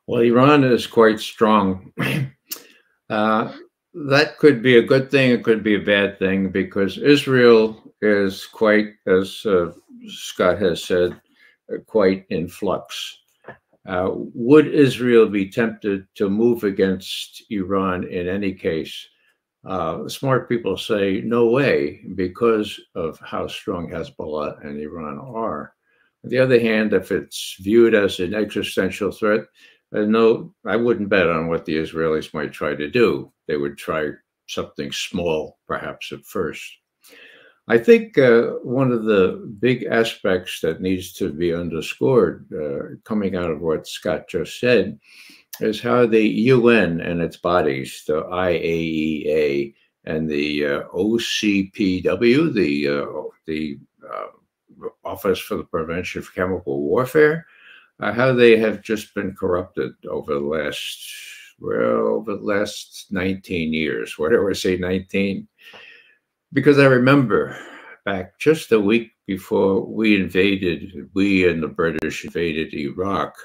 Well, Iran is quite strong. That could be a good thing. It could be a bad thing, because Israel is quite, as Scott has said, quite in flux. Would Israel be tempted to move against Iran in any case? Smart people say no way, because of how strong Hezbollah and Iran are. On the other hand, if it's viewed as an existential threat, no, I wouldn't bet on what the Israelis might try to do. They would try something small, perhaps at first. I think one of the big aspects that needs to be underscored, coming out of what Scott just said, is how the UN and its bodies, the IAEA and the OCPW, the Office for the Prevention of Chemical Warfare, how they have just been corrupted over the last 19 years. Why do I say 19? Because I remember back just a week before we and the British invaded Iraq,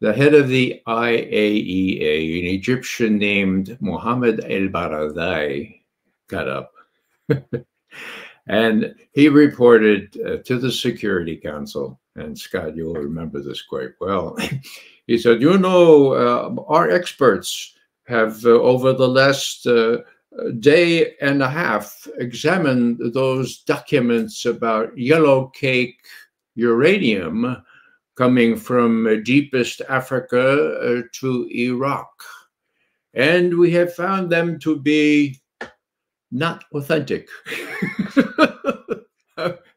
the head of the IAEA, an Egyptian named Mohammed El-Baradei, got up. And he reported to the Security Council, and Scott, you'll remember this quite well. He said, you know, our experts have over the last day and a half examined those documents about yellow cake uranium coming from deepest Africa to Iraq. And we have found them to be not authentic.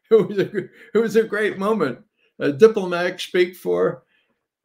It was a great moment. Diplomats speak for,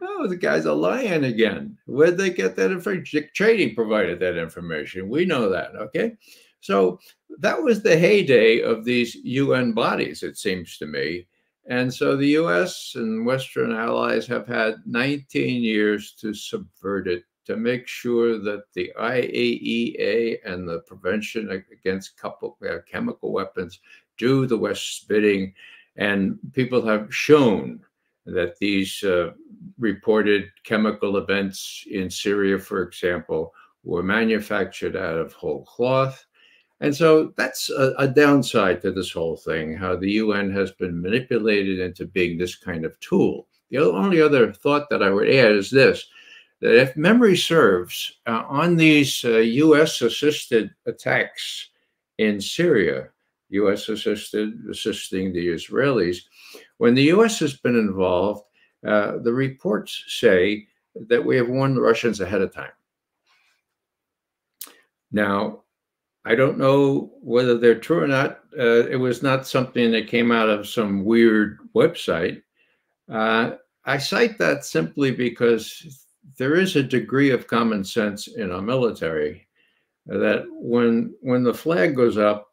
oh, the guy's a lion again. Where'd they get that information? Dick Cheney provided that information. We know that, okay? So that was the heyday of these UN bodies, it seems to me. And so the US and Western allies have had 19 years to subvert it, to make sure that the IAEA and the Prevention Against Chemical Weapons do the West's bidding. And people have shown that these reported chemical events in Syria, for example, were manufactured out of whole cloth. And so that's a downside to this whole thing, how the UN has been manipulated into being this kind of tool. The only other thought that I would add is this, that if memory serves, on these US-assisted attacks in Syria, US assisting the Israelis, when the US has been involved, the reports say that we have warned the Russians ahead of time. Now, I don't know whether they're true or not. It was not something that came out of some weird website. I cite that simply because there is a degree of common sense in our military that when the flag goes up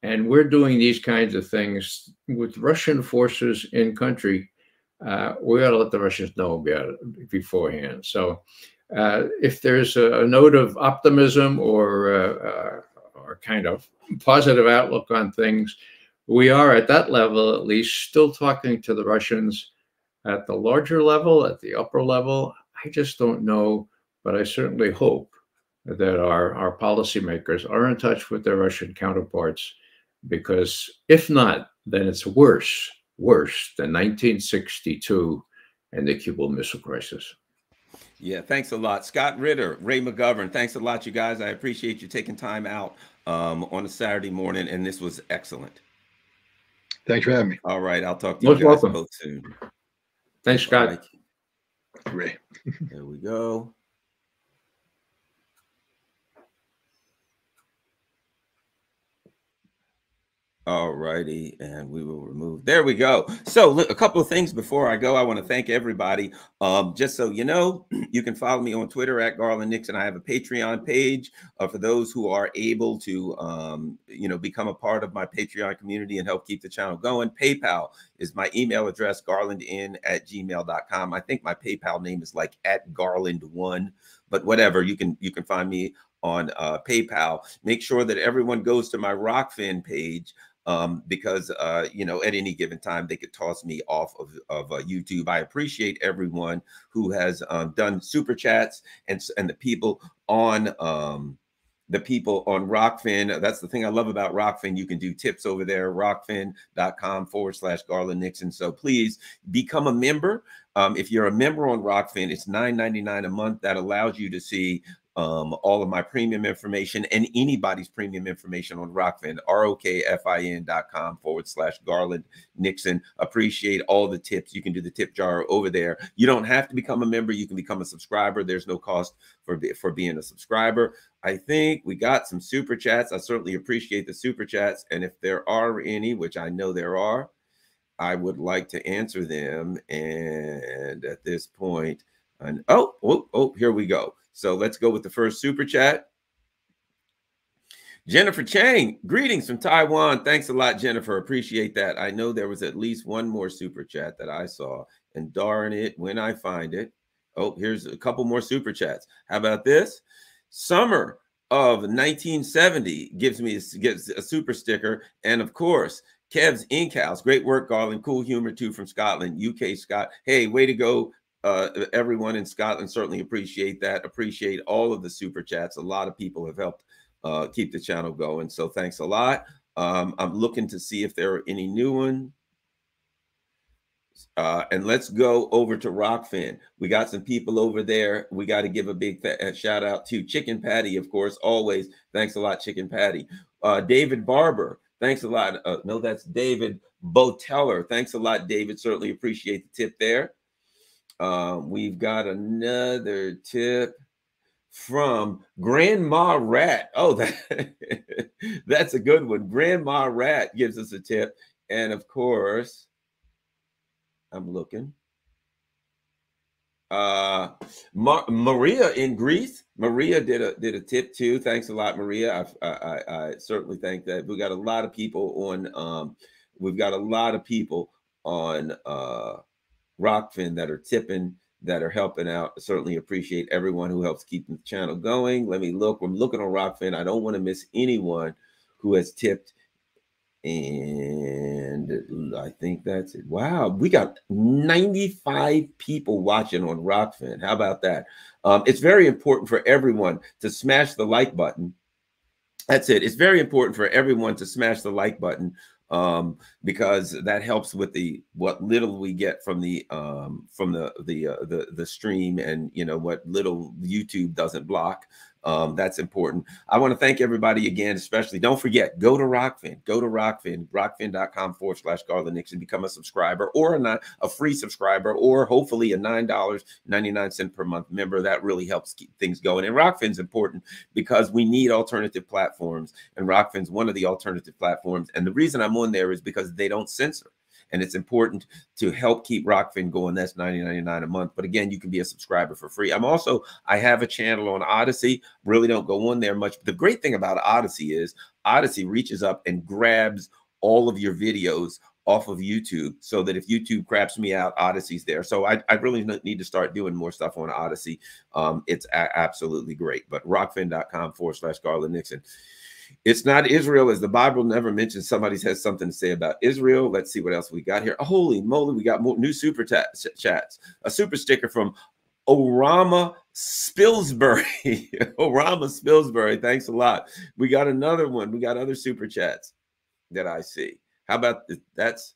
and we're doing these kinds of things with Russian forces in country, we ought to let the Russians know about it beforehand. So if there's a note of optimism or kind of positive outlook on things, we are at that level at least still talking to the Russians. At the larger level, at the upper level, I just don't know, but I certainly hope that our policymakers are in touch with their Russian counterparts, because if not, then it's worse than 1962 and the Cuban Missile Crisis. Yeah, thanks a lot. Scott Ritter, Ray McGovern, thanks a lot, you guys. I appreciate you taking time out on a Saturday morning, and this was excellent. Thanks for having me. All right, I'll talk to you guys both soon. Thanks, Scott. Right. Ray. There we go. All righty, and we will remove. There we go. So look, a couple of things before I go. I want to thank everybody. Just so you know, you can follow me on Twitter at Garland Nixon. I have a Patreon page for those who are able to, become a part of my Patreon community and help keep the channel going. PayPal is my email address, garlandin@gmail.com. I think my PayPal name is like @Garland1, but whatever. You can find me on PayPal. Make sure that everyone goes to my Rockfin page. because you know, at any given time they could toss me off of YouTube. I appreciate everyone who has done super chats, and the people on Rockfin. That's the thing I love about Rockfin. You can do tips over there, rockfin.com/Garland Nixon. So please become a member. If you're a member on Rockfin, it's $9.99 a month. That allows you to see all of my premium information and anybody's premium information on Rockfin, ROKFIN.com/Garland Nixon. Appreciate all the tips. You can do the tip jar over there. You don't have to become a member. You can become a subscriber. There's no cost for being a subscriber. I think we got some super chats. I certainly appreciate the super chats. And if there are any, which I know there are, I would like to answer them. And at this point, and here we go. So let's go with the first super chat. Jennifer Chang, greetings from Taiwan. Thanks a lot, Jennifer. Appreciate that. I know there was at least one more super chat that I saw, and darn it, when I find it. Oh, here's a couple more super chats. How about this? Summer of 1970 gives a super sticker. And of course, Kev's Ink House. Great work, Garland. Cool humor too from Scotland, UK Scott. Hey, way to go. Everyone in Scotland, certainly appreciate that. Appreciate all of the super chats. A lot of people have helped keep the channel going. So thanks a lot. I'm looking to see if there are any new ones. And let's go over to Rockfin. We got some people over there. We got to give a big shout out to Chicken Patty, of course, always. Thanks a lot, Chicken Patty. David Barber, thanks a lot. No, that's David Boteller. Thanks a lot, David. Certainly appreciate the tip there. We've got another tip from Grandma Rat. Oh, that's a good one. Grandma Rat gives us a tip. And of course, I'm looking. Maria in Greece. Maria did a tip too. Thanks a lot, Maria. I certainly think that we got a lot of people on. We've got a lot of people on Rockfin that are tipping, that are helping out. I certainly appreciate everyone who helps keep the channel going. Let me look. I'm looking on Rockfin. I don't want to miss anyone who has tipped. And I think that's it. Wow, we got 95 people watching on Rockfin. How about that? It's very important for everyone to smash the like button. That's it. It's very important for everyone to smash the like button, because that helps with what little we get from the stream, and you know what little YouTube doesn't block. That's important. I want to thank everybody again, especially don't forget, go to Rockfin, rockfin.com/Garland Nixon, become a subscriber, or a free subscriber, or hopefully a $9.99 per month member. That really helps keep things going. And Rockfin's important because we need alternative platforms, and Rockfin's one of the alternative platforms. And the reason I'm on there is because they don't censor. And it's important to help keep Rockfin going. That's $9.99 a month. But again, you can be a subscriber for free. I have a channel on Odyssey. Really don't go on there much. But the great thing about Odyssey is Odyssey reaches up and grabs all of your videos off of YouTube, so that if YouTube craps me out, Odyssey's there. So I really need to start doing more stuff on Odyssey. It's absolutely great. But rockfin.com/Garland Nixon. It's not Israel, as the Bible never mentions. Somebody has something to say about Israel. Let's see what else we got here. Holy moly, we got more new super chats. A super sticker from Orama Spilsbury. Orama Spilsbury, thanks a lot. We got another one. We got other super chats that I see. How about that's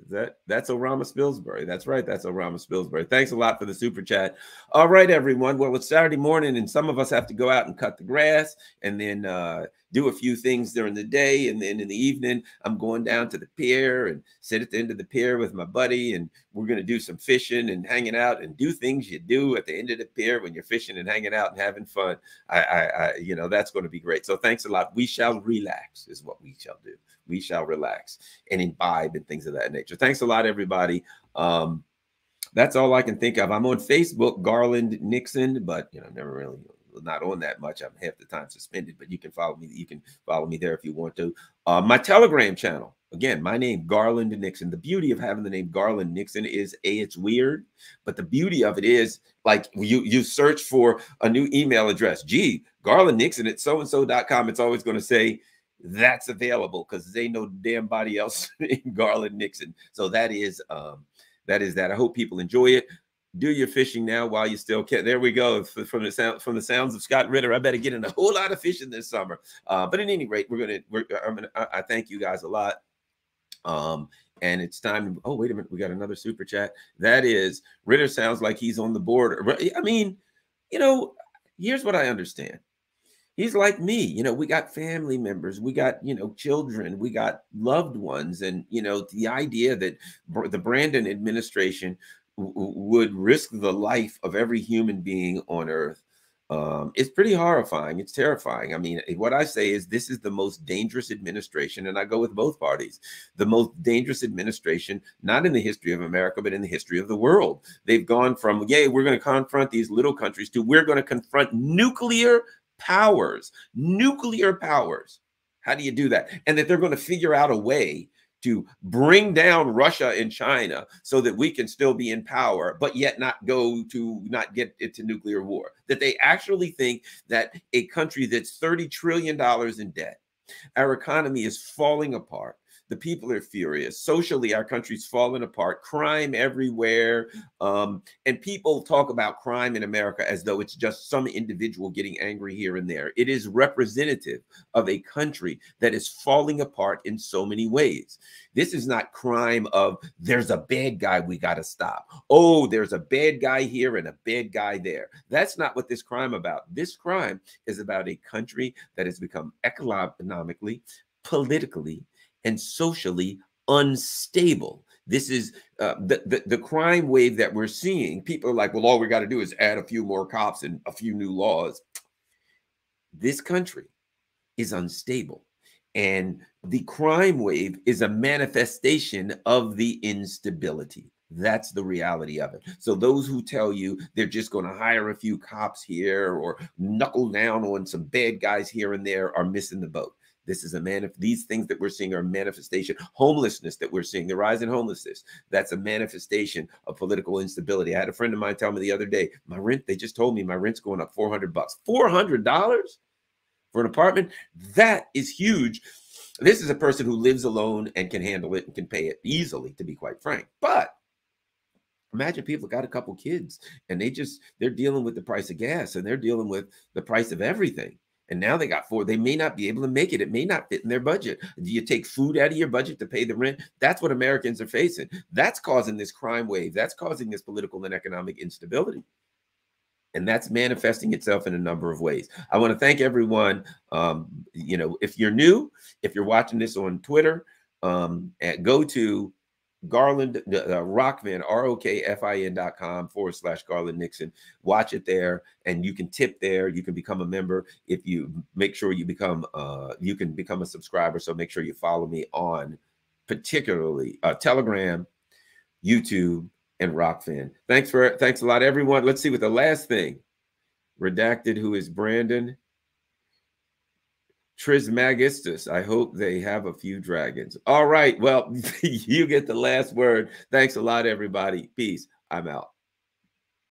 Orama Spilsbury. That's right. That's Orama Spilsbury. Thanks a lot for the super chat. All right, everyone. Well, it's Saturday morning, and some of us have to go out and cut the grass, and then do a few things during the day. And then in the evening, I'm going down to the pier and sit at the end of the pier with my buddy, and we're going to do some fishing and hanging out and do things you do at the end of the pier when you're fishing and hanging out and having fun. You know, that's going to be great. So thanks a lot. We shall relax is what we shall do. We shall relax and imbibe and things of that nature. Thanks a lot, everybody. That's all I can think of. I'm on Facebook, Garland Nixon, but you know, never really not on that much. I'm half the time suspended, but you can follow me. You can follow me there if you want to. My Telegram channel, again, my name, Garland Nixon. The beauty of having the name Garland Nixon is it's weird, but the beauty of it is like you search for a new email address. Gee, Garland Nixon at so-and-so.com. It's always going to say that's available because there ain't no damn body else in Garland Nixon. So that is that. I hope people enjoy it. Do your fishing now while you still can. There we go. From the sounds of Scott Ritter, I better get in a whole lot of fishing this summer. But at any rate, I thank you guys a lot. And it's time. Oh, wait a minute. We got another super chat. That is Ritter sounds like he's on the board. I mean, you know, here's what I understand. He's like me. You know, we got family members, we got, you know, children, we got loved ones. And, you know, the idea that the Brandon administration would risk the life of every human being on earth it's pretty horrifying. It's terrifying. I mean, what I say is this is the most dangerous administration, and I go with both parties, the most dangerous administration, not in the history of America, but in the history of the world. They've gone from, yay, we're going to confront these little countries to we're going to confront nuclear powers. Nuclear powers. How do you do that? And that they're going to figure out a way to bring down Russia and China so that we can still be in power, but yet not get into nuclear war. That they actually think that a country that's $30 trillion in debt, our economy is falling apart. The people are furious. Socially, our country's falling apart. Crime everywhere. And people talk about crime in America as though it's just some individual getting angry here and there. It is representative of a country that is falling apart in so many ways. This is not crime of there's a bad guy we got to stop. Oh, there's a bad guy here and a bad guy there. That's not what this crime about. This crime is about a country that has become economically, politically, and socially unstable. This is the crime wave that we're seeing. People are like, well, all we got to do is add a few more cops and a few new laws. This country is unstable. And the crime wave is a manifestation of the instability. That's the reality of it. So those who tell you they're just going to hire a few cops here or knuckle down on some bad guys here and there are missing the boat. This is these things that we're seeing are a manifestation. Homelessness that we're seeing, the rise in homelessness, that's a manifestation of political instability. I had a friend of mine tell me the other day, they just told me my rent's going up $400. $400 for an apartment? That is huge. This is a person who lives alone and can handle it and can pay it easily, to be quite frank. But imagine people got a couple kids and they're dealing with the price of gas and they're dealing with the price of everything. And now they got four. They may not be able to make it. It may not fit in their budget. Do you take food out of your budget to pay the rent? That's what Americans are facing. That's causing this crime wave. That's causing this political and economic instability. And that's manifesting itself in a number of ways. I want to thank everyone. You know, if you're new, if you're watching this on Twitter, go to Garland, Rockfin, ROKFIN.com/Garland Nixon. Watch it there, and you can tip there. You can become a member if you make sure you become. You can become a subscriber. So make sure you follow me on, particularly Telegram, YouTube, and Rockfin. Thanks a lot, everyone. Let's see what the last thing. Redacted, who is Brandon. Trismegistus. I hope they have a few dragons. All right. Well, you get the last word. Thanks a lot, everybody. Peace. I'm out.